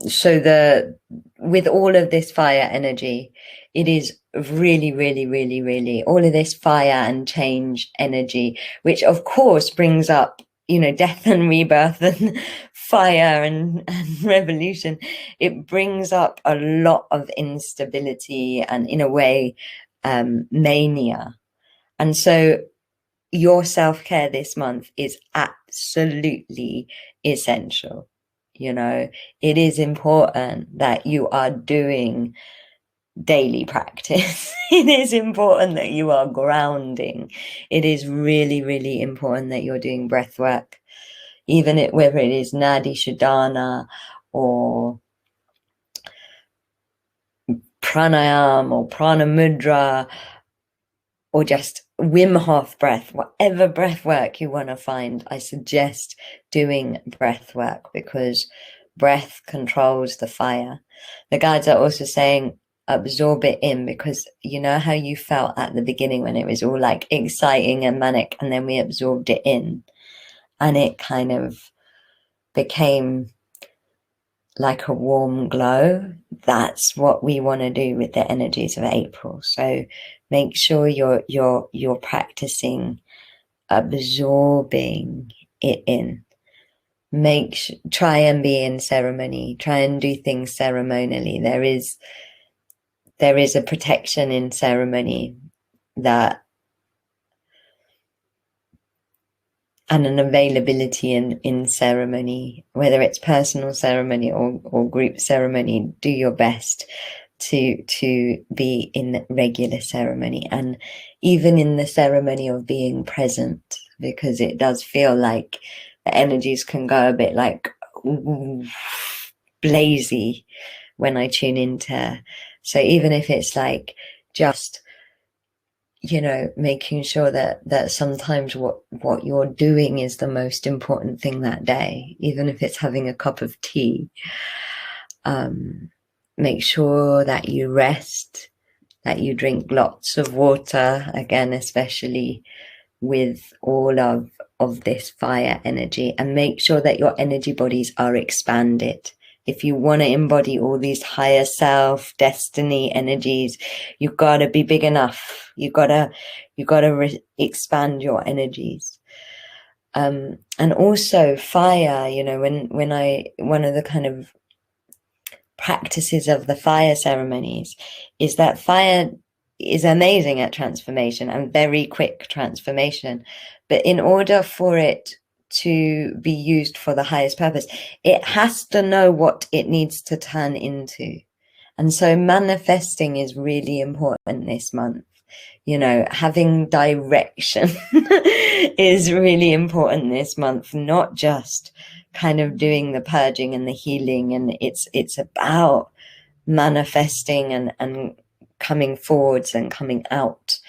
So with all of this fire energy, it is really, really, really, really all of this fire and change energy, which of course brings up, you know, death and rebirth and fire and revolution. It brings up a lot of instability and, in a way, mania. And so your self-care this month is absolutely essential. You know, it is important that you are doing daily practice. It is important that you are grounding. It is really, really important that you're doing breath work, even whether it is Nadi Shodhana or pranayam or prana mudra, or just Wim Hof breath, whatever breath work you want to find. I suggest doing breath work, because breath controls the fire. The guides are also saying absorb it in, because you know how you felt at the beginning when it was all like exciting and manic, and then we absorbed it in and it kind of became like a warm glow. That's what we want to do with the energies of April. So make sure you're practicing absorbing it in. Try and be in ceremony. Try and do things ceremonially. There is a protection in ceremony, and an availability in ceremony, whether it's personal ceremony or group ceremony. Do your best to be in regular ceremony, and even in the ceremony of being present, because it does feel like the energies can go a bit like blazy when I tune into. So even if it's like just, you know, making sure that sometimes what you're doing is the most important thing that day, even if it's having a cup of tea. Make sure that you rest, that you drink lots of water, again, especially with all of this fire energy, and make sure that your energy bodies are expanded. If you want to embody all these higher self, destiny energies, you've got to be big enough. You've got to expand your energies. And also fire, you know, one of the kind of practices of the fire ceremonies is that fire is amazing at transformation and very quick transformation. But in order for it to be used for the highest purpose, it has to know what it needs to turn into. And so manifesting is really important this month. You know, having direction is really important this month, not just kind of doing the purging and the healing. And it's about manifesting and coming forwards and coming out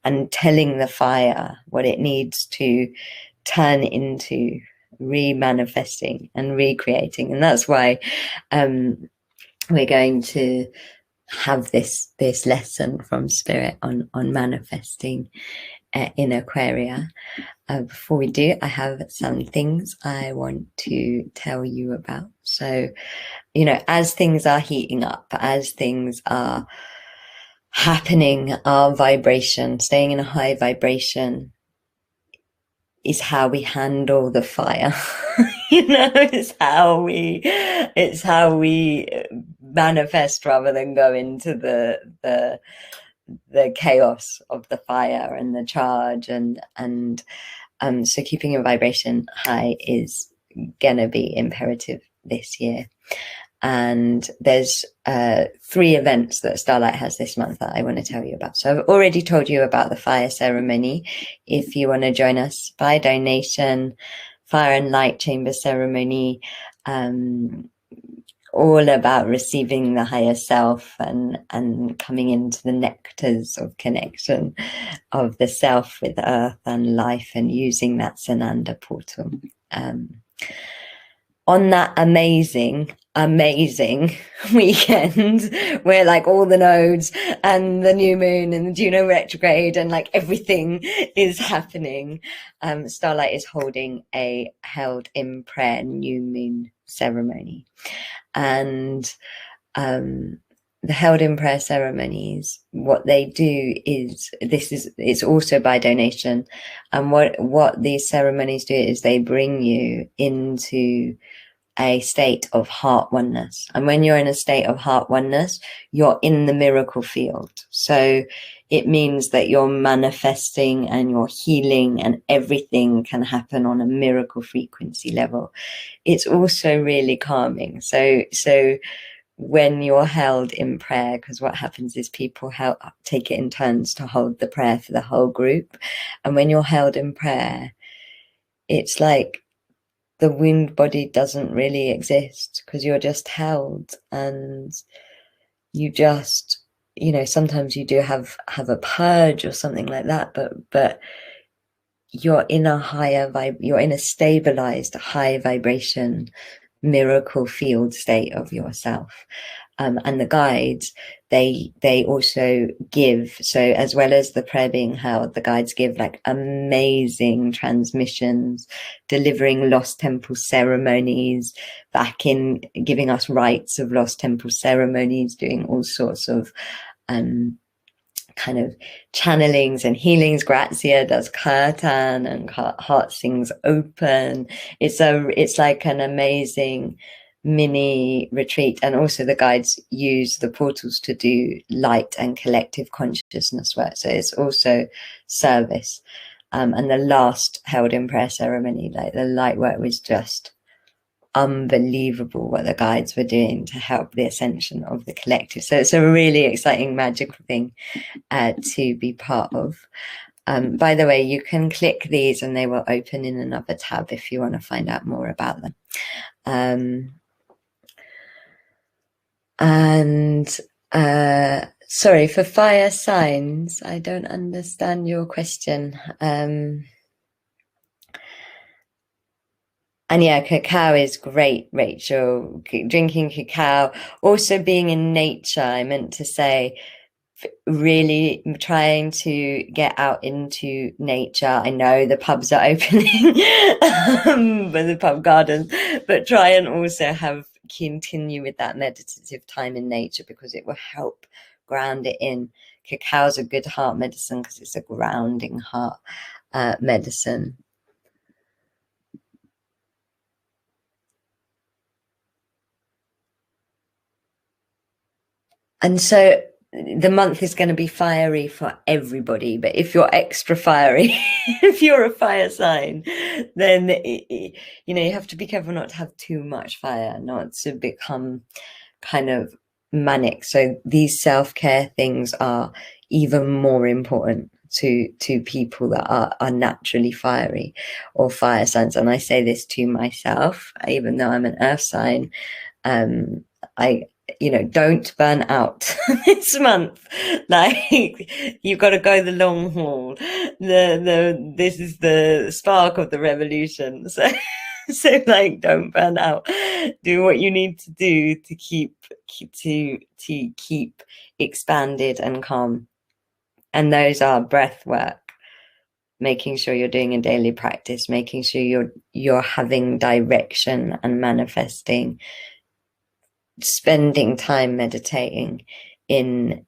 and telling the fire what it needs to turn into re-manifesting and recreating. And that's why we're going to have this lesson from Spirit on manifesting in Aquaria. Before we do, I have some things I want to tell you about. So, you know, as things are heating up, as things are happening, our vibration, staying in a high vibration, is how we handle the fire. You know, it's how we manifest rather than go into the chaos of the fire and the charge, and so keeping your vibration high is gonna be imperative this year. And there's 3 events that Starlight has this month that I want to tell you about. So I've already told you about the fire ceremony. If you want to join us by donation, fire and light chamber ceremony, all about receiving the higher self and coming into the nectars of connection of the self with earth and life, and using that Sananda portal. On that amazing weekend where like all the nodes and the new moon and the Pluto Retrograde and like everything is happening, Starlight is holding a held in prayer new moon ceremony. And the held in prayer ceremonies, what they do is, it's also by donation, and what these ceremonies do is they bring you into a state of heart oneness. And when you're in a state of heart oneness, you're in the miracle field. So it means that you're manifesting and you're healing, and everything can happen on a miracle frequency level. It's also really calming. So when you're held in prayer, because what happens is people take it in turns to hold the prayer for the whole group. And when you're held in prayer, it's like the wound body doesn't really exist, because you're just held, and you just, you know, sometimes you do have a purge or something like that, but you're in a higher you're in a stabilized high vibration miracle field state of yourself. And the guides, they also give, so as well as the prayer being held, the guides give like amazing transmissions, delivering lost temple ceremonies, back in giving us rites of lost temple ceremonies, doing all sorts of kind of channelings and healings. Grazia does kirtan, and heart sings open. It's like an amazing mini retreat. And also the guides use the portals to do light and collective consciousness work, so it's also service. And the last held in prayer ceremony, like the light work, was just unbelievable what the guides were doing to help the ascension of the collective. So it's a really exciting, magical thing to be part of. By the way, you can click these and they will open in another tab if you want to find out more about them. Sorry, for fire signs, I don't understand your question. And yeah, cacao is great, Rachel. Drinking cacao, also being in nature. I meant to say, really trying to get out into nature. I know the pubs are opening, but the pub gardens, but try and also continue with that meditative time in nature, because it will help ground it in. Cacao is a good heart medicine because it's a grounding heart medicine. And so the month is going to be fiery for everybody, but if you're extra fiery, if you're a fire sign, then you know, you have to be careful not to have too much fire, not to become kind of manic. So these self-care things are even more important to people that are naturally fiery or fire signs. And I say this to myself, even though I'm an earth sign. you know, don't burn out this month. Like, you've got to go the long haul. This is the spark of the revolution. So, so like, don't burn out. Do what you need to do to keep expanded and calm. And those are breath work, making sure you're doing a daily practice, making sure you're having direction and manifesting, spending time meditating in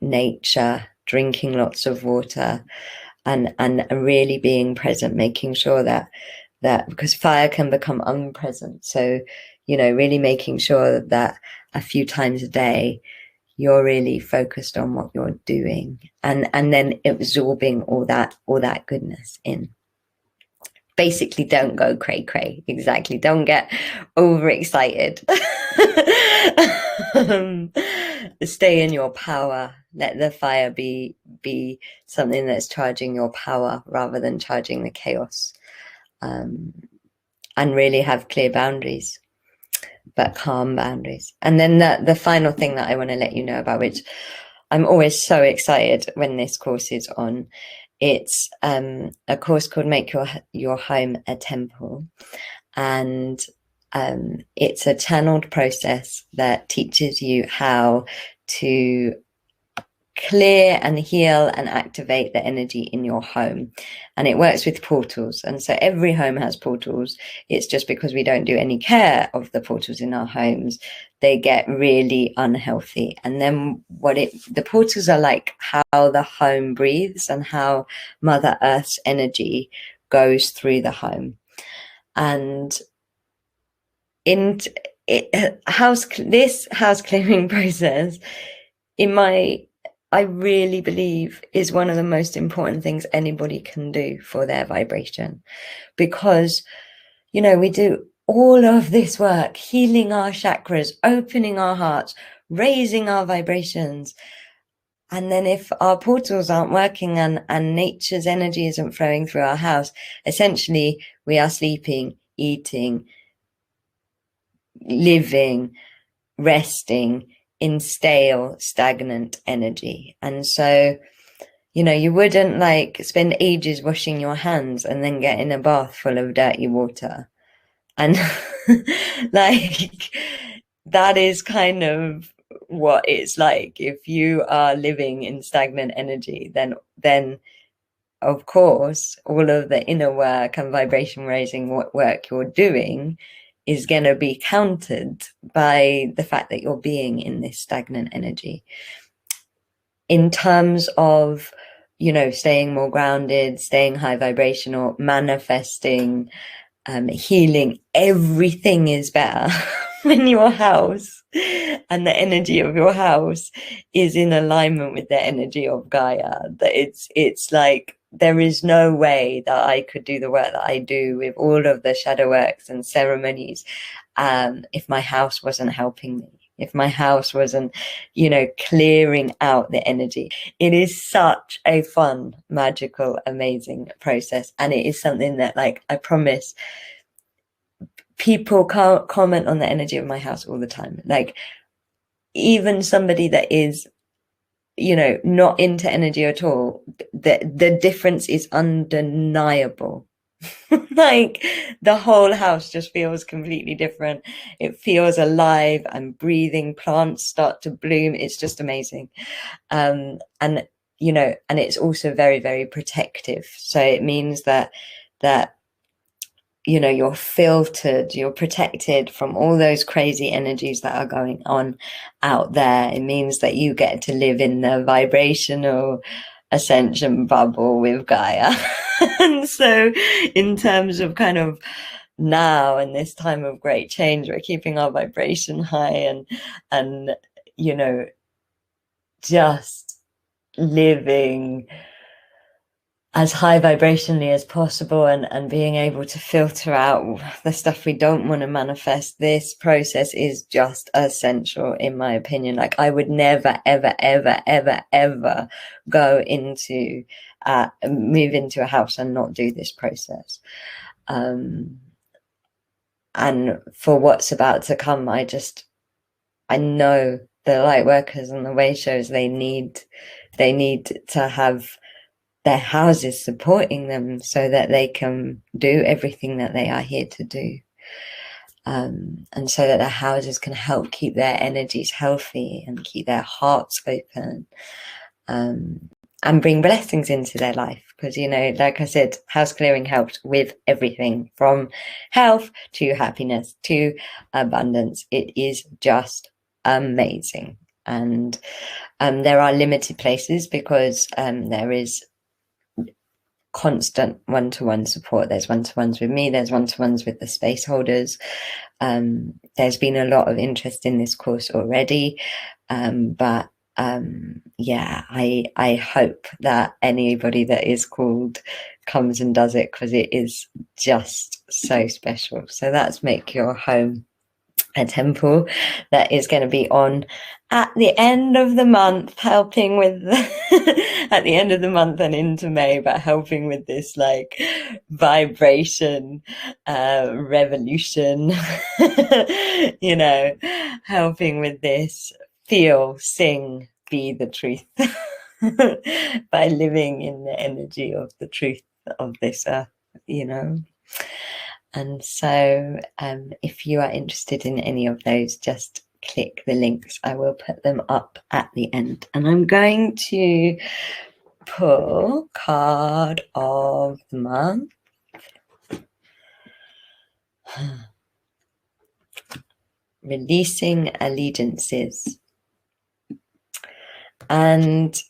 nature, drinking lots of water, and really being present, making sure that because fire can become unpresent, so you know, really making sure that a few times a day you're really focused on what you're doing, and then absorbing all that goodness in. Basically, don't go cray cray. Exactly. Don't get overexcited. Stay in your power. Let the fire be something that's charging your power rather than charging the chaos. And really have clear boundaries, but calm boundaries. And then the final thing that I want to let you know about, which I'm always so excited when this course is on, it's a course called Make Your Home a Temple. And it's a channeled process that teaches you how to clear and heal and activate the energy in your home. And it works with portals. And so every home has portals. It's just because we don't do any care of the portals in our homes, they get really unhealthy. And then the portals are like how the home breathes and how Mother Earth's energy goes through the home. And this house clearing process, I really believe, is one of the most important things anybody can do for their vibration, because, you know, we do all of this work, healing our chakras, opening our hearts, raising our vibrations. And then if our portals aren't working and nature's energy isn't flowing through our house, essentially we are sleeping, eating, living, resting in stale, stagnant energy. And so, you know, you wouldn't like spend ages washing your hands and then get in a bath full of dirty water. And like, that is kind of what it's like. If you are living in stagnant energy, then of course, all of the inner work and vibration raising work you're doing is going to be countered by the fact that you're being in this stagnant energy. In terms of, you know, staying more grounded, staying high vibrational, manifesting, healing, everything is better when your house and the energy of your house is in alignment with the energy of Gaia. That it's like, there is no way that I could do the work that I do with all of the shadow works and ceremonies if my house wasn't helping me, if my house wasn't, you know, clearing out the energy. It is such a fun, magical, amazing process. And it is something that, like, I promise, people can't comment on the energy of my house all the time. Like, even somebody that is, you know, not into energy at all, the difference is undeniable. Like, the whole house just feels completely different. It feels alive and breathing. Plants start to bloom. It's just amazing. And, you know, and it's also very, very protective. So it means that you know, you're filtered, you're protected from all those crazy energies that are going on out there. It means that you get to live in the vibrational ascension bubble with Gaia. And so in terms of kind of now in this time of great change, we're keeping our vibration high and you know, just living as high vibrationally as possible and being able to filter out the stuff we don't want to manifest. This process is just essential, in my opinion. Like, I would never, ever, ever, ever, ever go into, move into a house and not do this process. And for what's about to come, I just I know the light workers on the way shows, they need to have their houses supporting them so that they can do everything that they are here to do. And so that their houses can help keep their energies healthy and keep their hearts open, and bring blessings into their life. Because, you know, like I said, house clearing helps with everything from health to happiness to abundance. It is just amazing. And there are limited places because there is constant one-to-one support. There's one-to-ones with me, there's one-to-ones with the space holders. There's been a lot of interest in this course already, but yeah, I hope that anybody that is called comes and does it, because it is just so special. So that's Make Your Home a Temple. That is going to be on at the end of the month, helping with at the end of the month and into May, but helping with this like vibration revolution, you know, helping with this feel, sing, be the truth by living in the energy of the truth of this earth, you know. And so if you are interested in any of those, just click the links. I will put them up at the end. And I'm going to pull card of the month. Releasing allegiances. And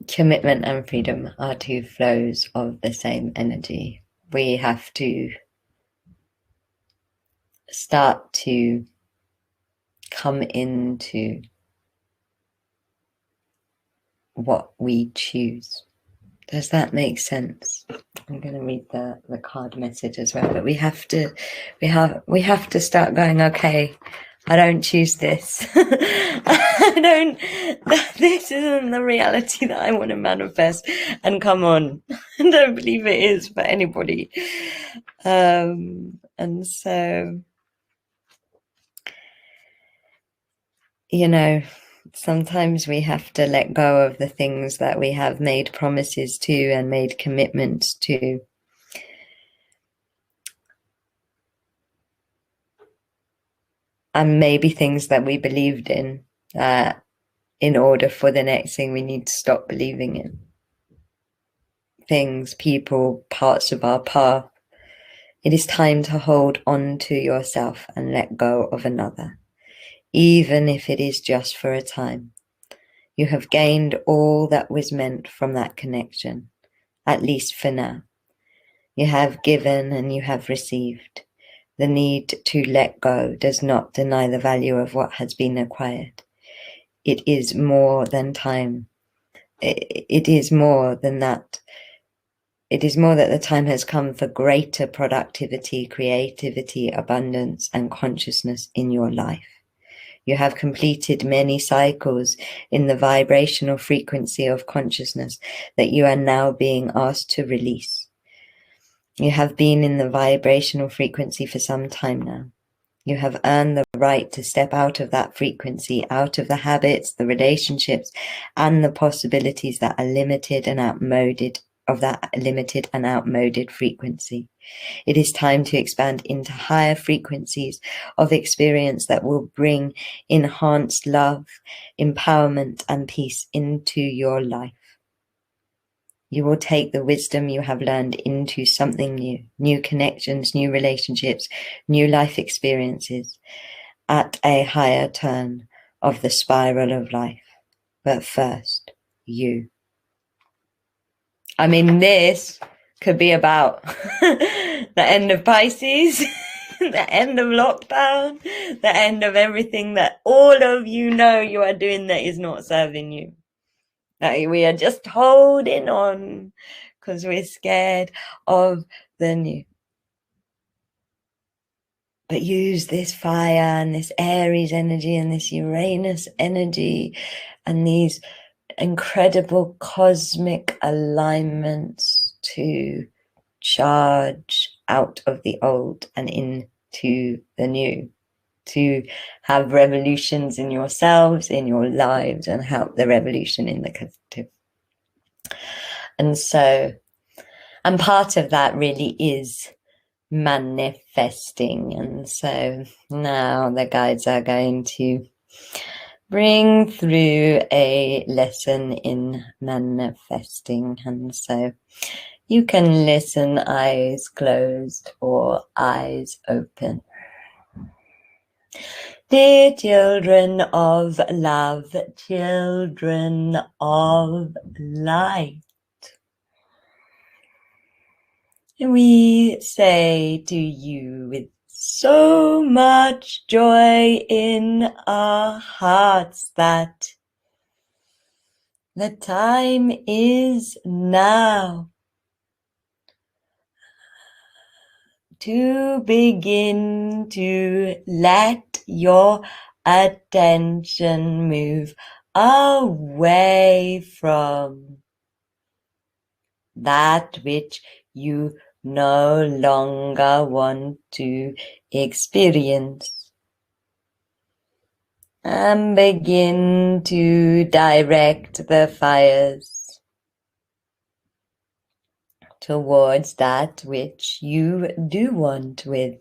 commitment and freedom are two flows of the same energy. We have to start to come into what we choose. Does that make sense? I'm going to read the card message as well, but we have to start going, okay, I don't choose this. This isn't the reality that I want to manifest. And come on, I don't believe it is for anybody. And so, you know, sometimes we have to let go of the things that we have made promises to and made commitments to. And maybe things that we believed in order for the next thing we need to stop believing in. Things, people, parts of our path. It is time to hold on to yourself and let go of another, even if it is just for a time. You have gained all that was meant from that connection, at least for now. You have given and you have received. The need to let go does not deny the value of what has been acquired. It is more than time. It is more than that. It is more that the time has come for greater productivity, creativity, abundance, and consciousness in your life. You have completed many cycles in the vibrational frequency of consciousness that you are now being asked to release. You have been in the vibrational frequency for some time now. You have earned the right to step out of that frequency, out of the habits, the relationships, and the possibilities that are limited and outmoded of that limited and outmoded frequency. It is time to expand into higher frequencies of experience that will bring enhanced love, empowerment, and peace into your life. You will take the wisdom you have learned into something new, new connections, new relationships, new life experiences at a higher turn of the spiral of life. But first, you. I mean, this could be about the end of Pisces, the end of lockdown, the end of everything that all of you know you are doing that is not serving you. Like, we are just holding on because we're scared of the new. But use this fire and this Aries energy and this Uranus energy and these incredible cosmic alignments to charge out of the old and into the new, to have revolutions in yourselves, in your lives, and help the revolution in the collective. And so, and part of that really is manifesting. And so now the guides are going to bring through a lesson in manifesting. And so you can listen eyes closed or eyes open. Dear children of love, children of light, we say to you with so much joy in our hearts that the time is now to begin to let your attention move away from that which you no longer want to experience, and begin to direct the fires towards that which you do want with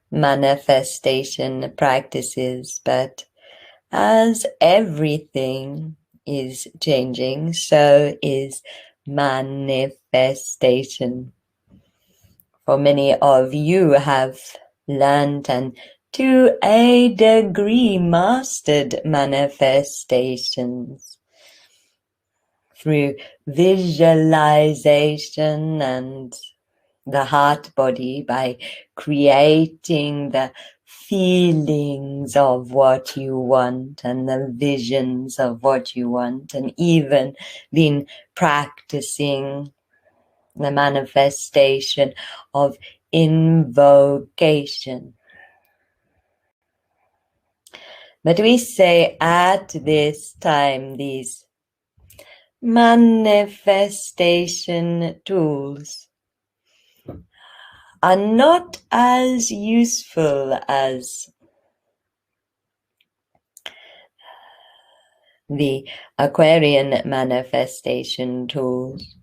manifestation practices. But as everything is changing, so is manifestation. For many of you have learned and to a degree mastered manifestations through visualization and the heart body, by creating the feelings of what you want and the visions of what you want, and even been practicing the manifestation of invocation. But we say at this time, these manifestation tools are not as useful as the Aquarian manifestation tools.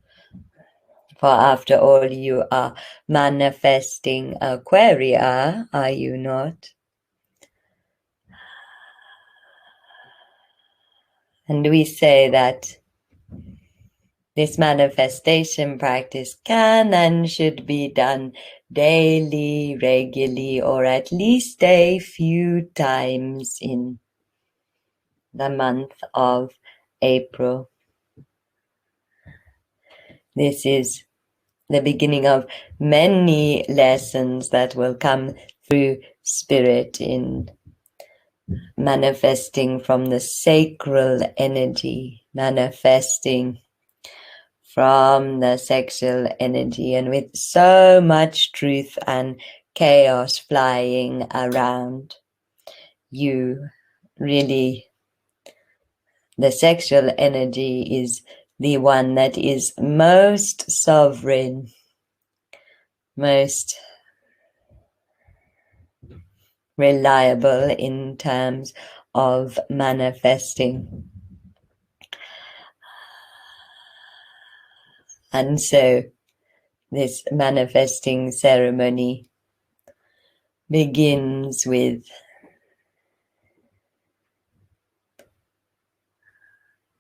For after all, you are manifesting Aquaria, are you not? And we say that this manifestation practice can and should be done daily, regularly, or at least a few times in the month of April. This is the beginning of many lessons that will come through spirit in manifesting from the sacral energy, manifesting from the sexual energy, and with so much truth and chaos flying around you. Really, the sexual energy is the one that is most sovereign, most reliable in terms of manifesting. And so this manifesting ceremony begins with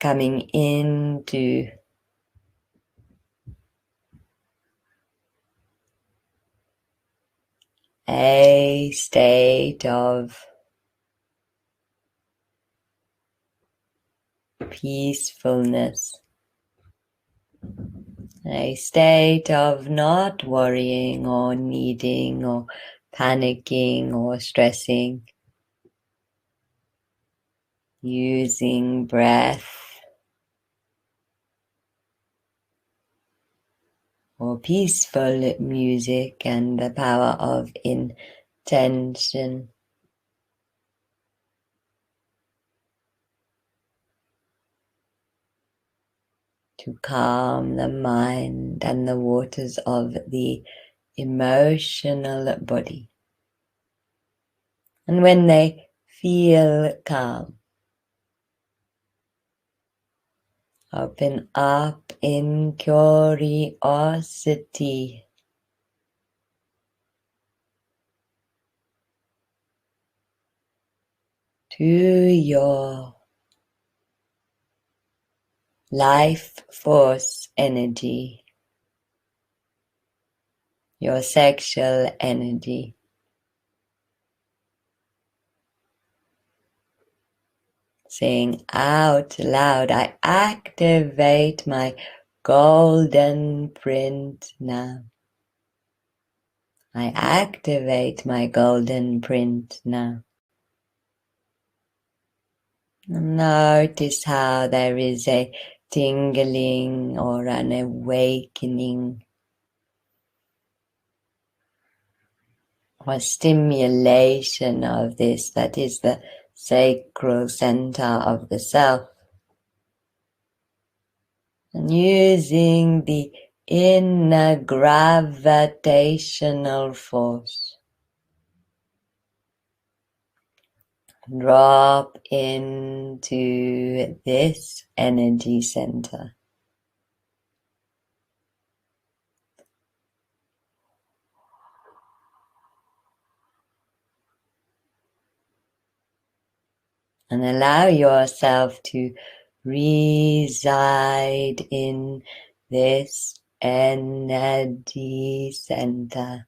coming into a state of peacefulness, a state of not worrying or needing or panicking or stressing, using breath or peaceful music and the power of intention. to calm the mind and the waters of the emotional body. And when they feel calm, open up in curiosity to your life force energy, your sexual energy. Saying out loud, I activate my golden print now. I activate my golden print now. Notice how there is a tingling or an awakening or stimulation of this, that is the sacral center of the self. And using the inner gravitational force, drop into this energy center. And allow yourself to reside in this energy center,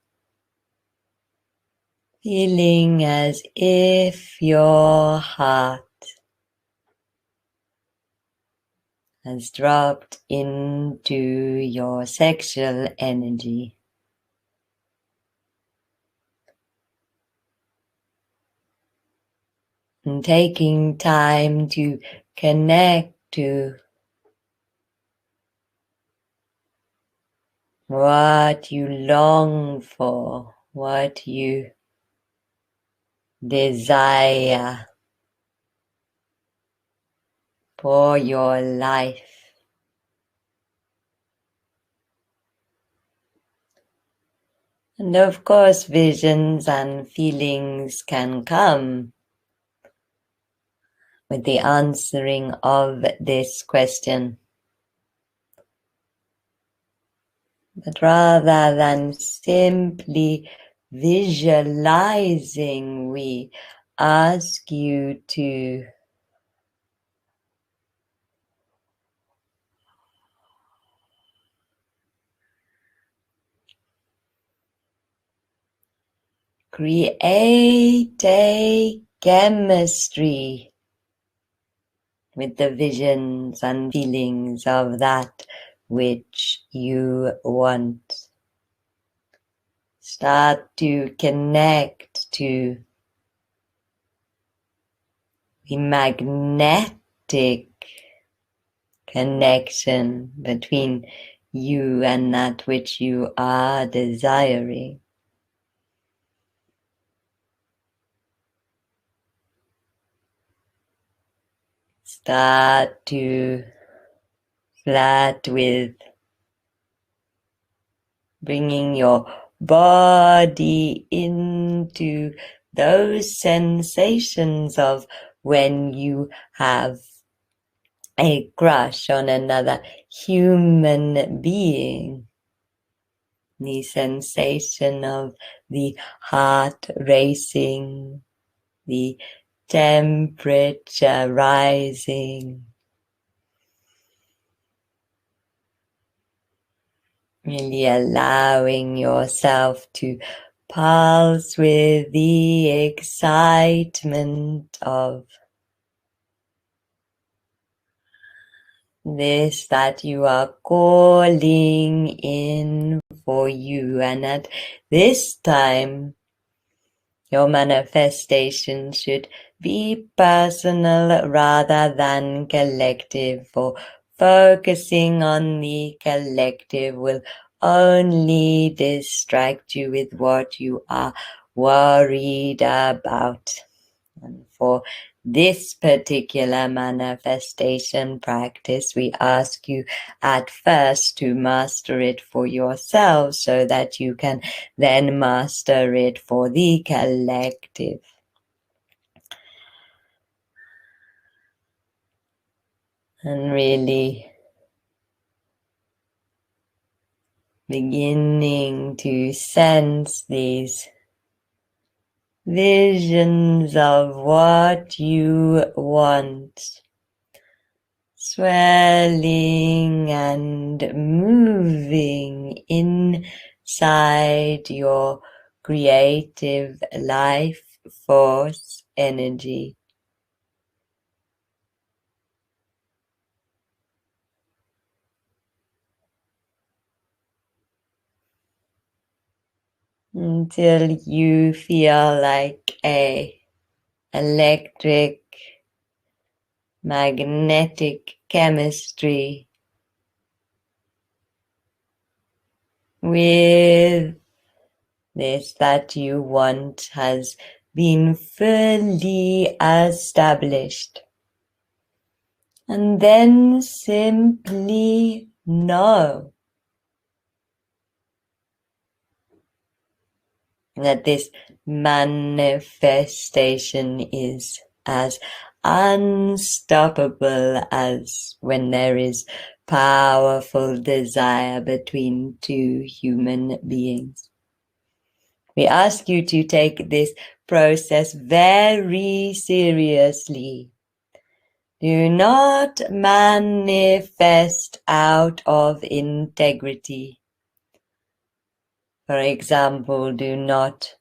feeling as if your heart has dropped into your sexual energy. And taking time to connect to what you long for, what you desire for your life. And of course, visions and feelings can come with the answering of this question. But rather than simply visualizing, we ask you to create a chemistry with the visions and feelings of that which you want. Start to connect to the magnetic connection between you and that which you are desiring. Start to flirt with bringing your body into those sensations of when you have a crush on another human being. The sensation of the heart racing, the temperature rising. Really allowing yourself to pulse with the excitement of this that you are calling in for you. And at this time, your manifestation should be personal rather than collective, for focusing on the collective will only distract you with what you are worried about. And for this particular manifestation practice, we ask you at first to master it for yourself so that you can then master it for the collective. And really beginning to sense these visions of what you want, swelling and moving inside your creative life force energy. Until you feel like a electric magnetic chemistry with this that you want has been fully established. And then simply know that this manifestation is as unstoppable as when there is powerful desire between two human beings. We ask you to take this process very seriously. Do not manifest out of integrity. For example, do not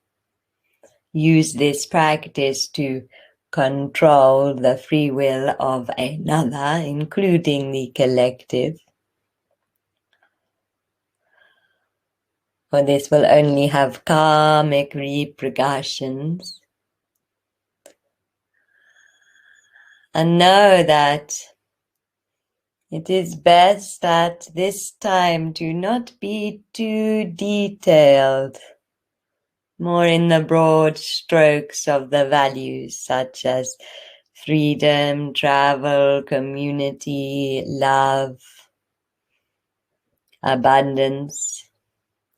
use this practice to control the free will of another, including the collective. For this will only have karmic repercussions. And know that it is best at this time to not be too detailed, more in the broad strokes of the values such as freedom, travel, community, love, abundance.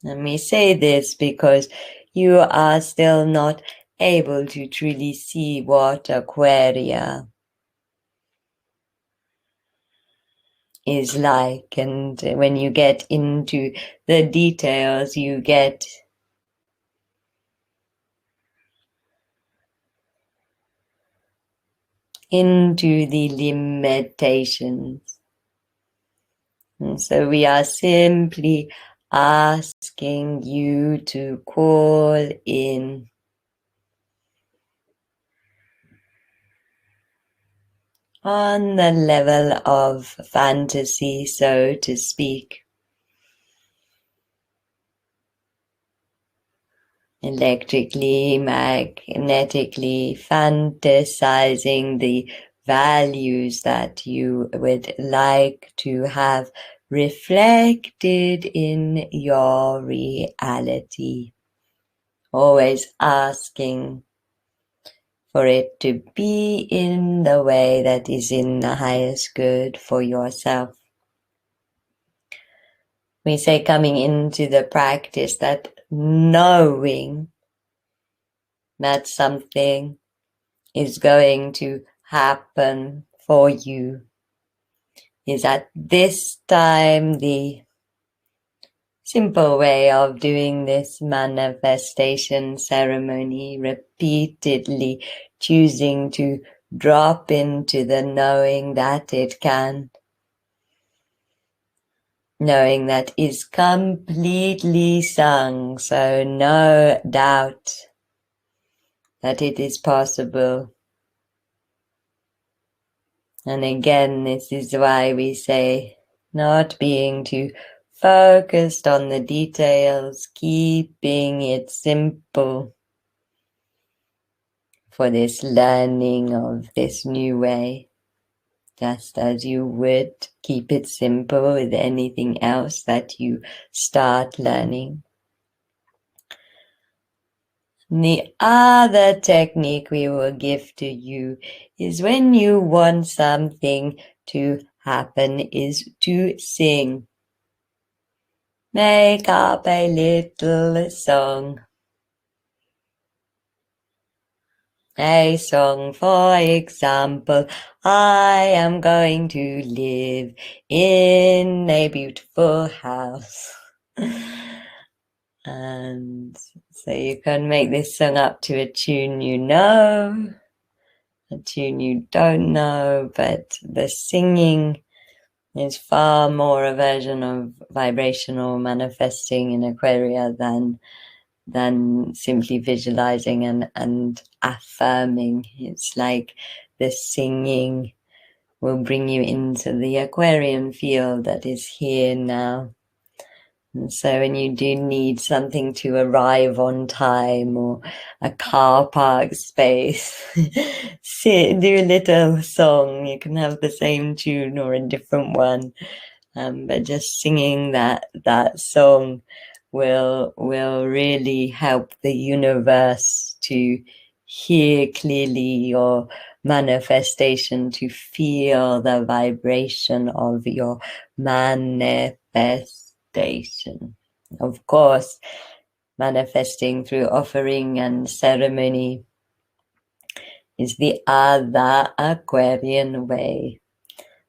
And we say this because you are still not able to truly see what Aquaria is like, and when you get into the details, you get into the limitations. And so we are simply asking you to call in on the level of fantasy, so to speak. Electrically, magnetically, fantasizing the values that you would like to have reflected in your reality. Always asking for it to be in the way that is in the highest good for yourself. We say coming into the practice that knowing that something is going to happen for you is at this time the simple way of doing this manifestation ceremony, repeatedly choosing to drop into the knowing that it can, knowing that is completely sung, so no doubt that it is possible. And again, this is why we say not being too focused on the details, keeping it simple for this learning of this new way, just as you would keep it simple with anything else that you start learning. The other technique we will give to you is when you want something to happen is to sing. Make up a little song. A song, for example, I am going to live in a beautiful house. And so you can make this song up to a tune you know, a tune you don't know, but the singing is far more a version of vibrational manifesting in Aquaria than simply visualizing and affirming. It's like the singing will bring you into the Aquarian field that is here now. And so when you do need something to arrive on time or a car park space, sit, do a little song. You can have the same tune or a different one. But just singing that song will really help the universe to hear clearly your manifestation, to feel the vibration of your manifestation. Of course, manifesting through offering and ceremony is the other Aquarian way.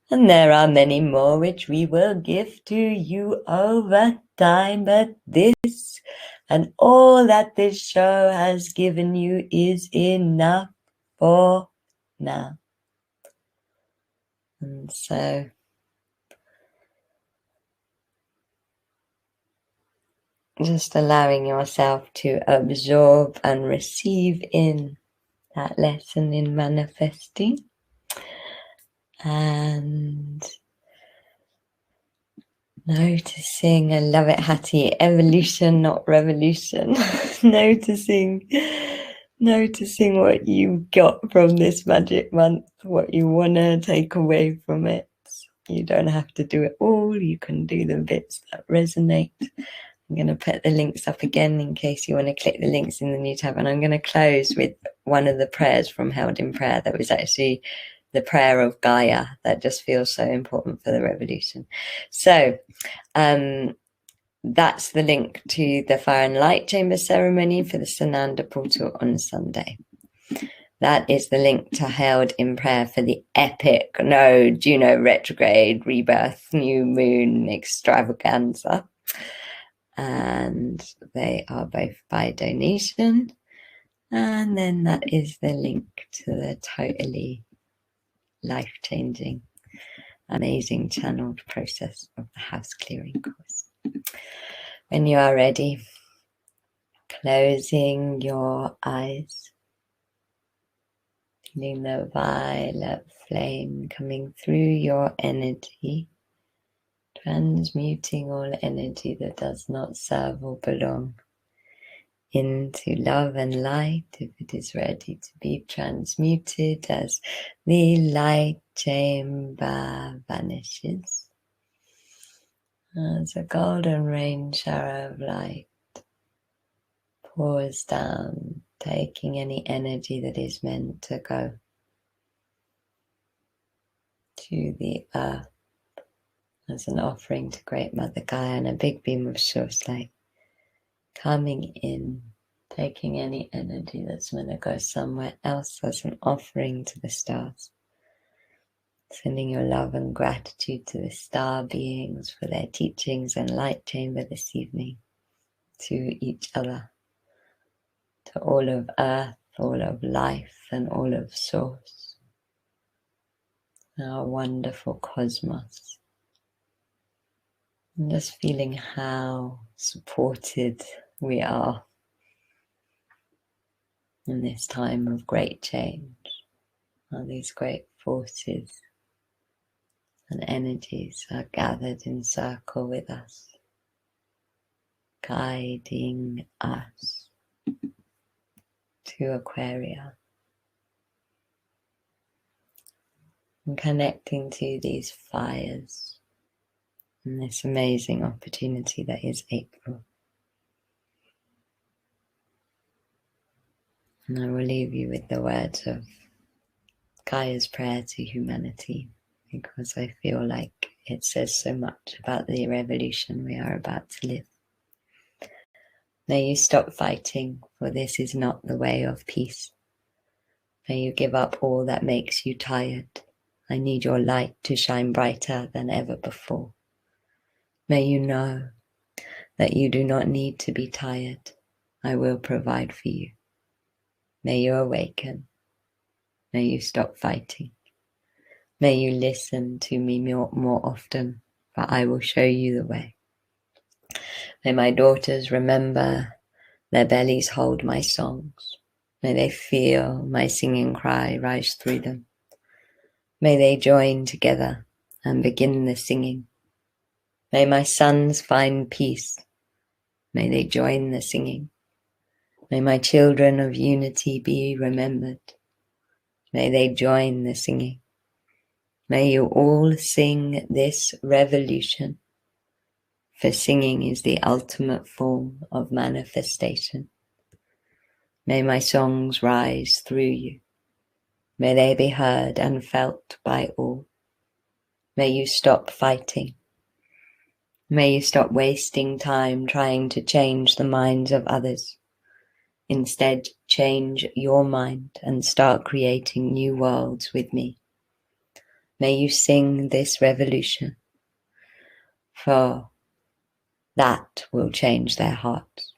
And there are many more which we will give to you over time, but this and all that this show has given you is enough for now. And so just allowing yourself to absorb and receive in that lesson in manifesting. And noticing, I love it, Hattie, evolution, not revolution. noticing what you got from this magic month, what you want to take away from it. You don't have to do it all. You can do the bits that resonate. I'm going to put the links up again in case you want to click the links in the new tab. And I'm going to close with one of the prayers from Held in Prayer that was actually the prayer of Gaia that just feels so important for the revolution. So that's the link to the Fire and Light Chamber ceremony for the Sananda portal on Sunday. That is the link to Held in Prayer for the epic Juno retrograde, rebirth, new moon extravaganza. And they are both by donation. And then that is the link to the totally life-changing, amazing channeled process of the house clearing course. When you are ready, closing your eyes, feeling the violet flame coming through your energy, transmuting all energy that does not serve or belong into love and light if it is ready to be transmuted as the light chamber vanishes. As a golden rain shower of light pours down, taking any energy that is meant to go to the earth as an offering to Great Mother Gaia, and a big beam of source light coming in, taking any energy that's meant to go somewhere else as an offering to the stars. Sending your love and gratitude to the star beings for their teachings and light chamber this evening, to each other, to all of Earth, all of life, and all of Source, our wonderful cosmos. And just feeling how supported we are in this time of great change, how these great forces and energies are gathered in circle with us, guiding us to Aquaria and connecting to these fires and this amazing opportunity that is April. And I will leave you with the words of Gaia's prayer to humanity, because I feel like it says so much about the revolution we are about to live. May you stop fighting, for this is not the way of peace. May you give up all that makes you tired. I need your light to shine brighter than ever before. May you know that you do not need to be tired. I will provide for you. May you awaken. May you stop fighting. May you listen to me more often, for I will show you the way. May my daughters remember their bellies hold my songs. May they feel my singing cry rise through them. May they join together and begin the singing. May my sons find peace. May they join the singing. May my children of unity be remembered. May they join the singing. May you all sing this revolution, for singing is the ultimate form of manifestation. May my songs rise through you. May they be heard and felt by all. May you stop fighting. May you stop wasting time trying to change the minds of others. Instead, change your mind and start creating new worlds with me. May you sing this revolution, for that will change their hearts.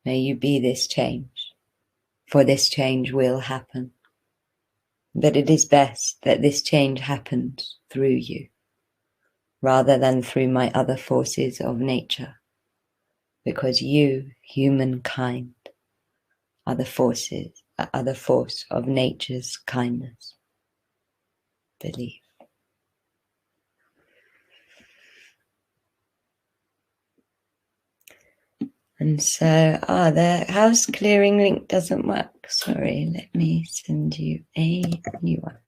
May you be this change, for this change will happen. But it is best that this change happens through you, rather than through my other forces of nature, because you, humankind, are the force of nature's kindness. Believe. And so, the house clearing link doesn't work. Sorry, let me send you a new one.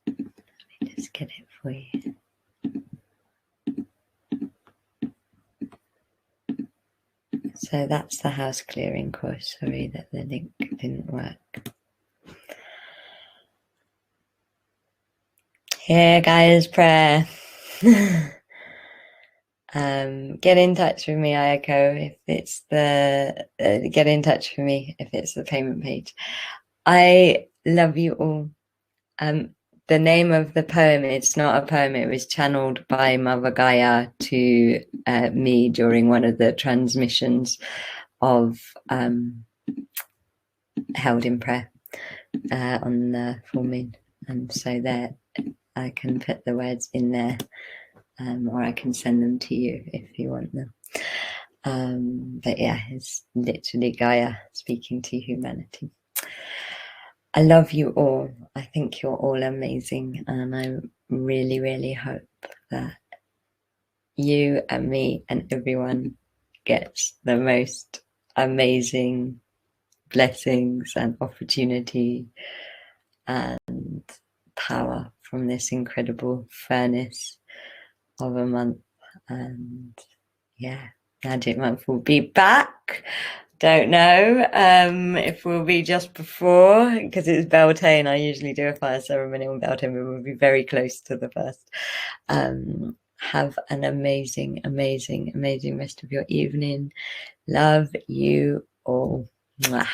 Let me just get it for you. So that's the house clearing course. Sorry that the link didn't work. Here, Gaia's prayer. Get in touch with me, Ayako, if it's the get in touch with me if it's the payment page. I love you all. The name of the poem, it's not a poem, it was channeled by Mother Gaia to me during one of the transmissions of Held in Prayer on the full moon. And so there I can put the words in there, or I can send them to you if you want them. But yeah, it's literally Gaia speaking to humanity. I love you all. I think you're all amazing, and I really, really hope that you and me and everyone gets the most amazing blessings and opportunity and power from this incredible furnace of a month. And yeah, Magic Month will be back. Don't know if we'll be just before, because it's Beltane. I usually do a fire ceremony on Beltane, but we'll be very close to the first. Have an amazing, amazing, amazing rest of your evening. Love you all. Mwah.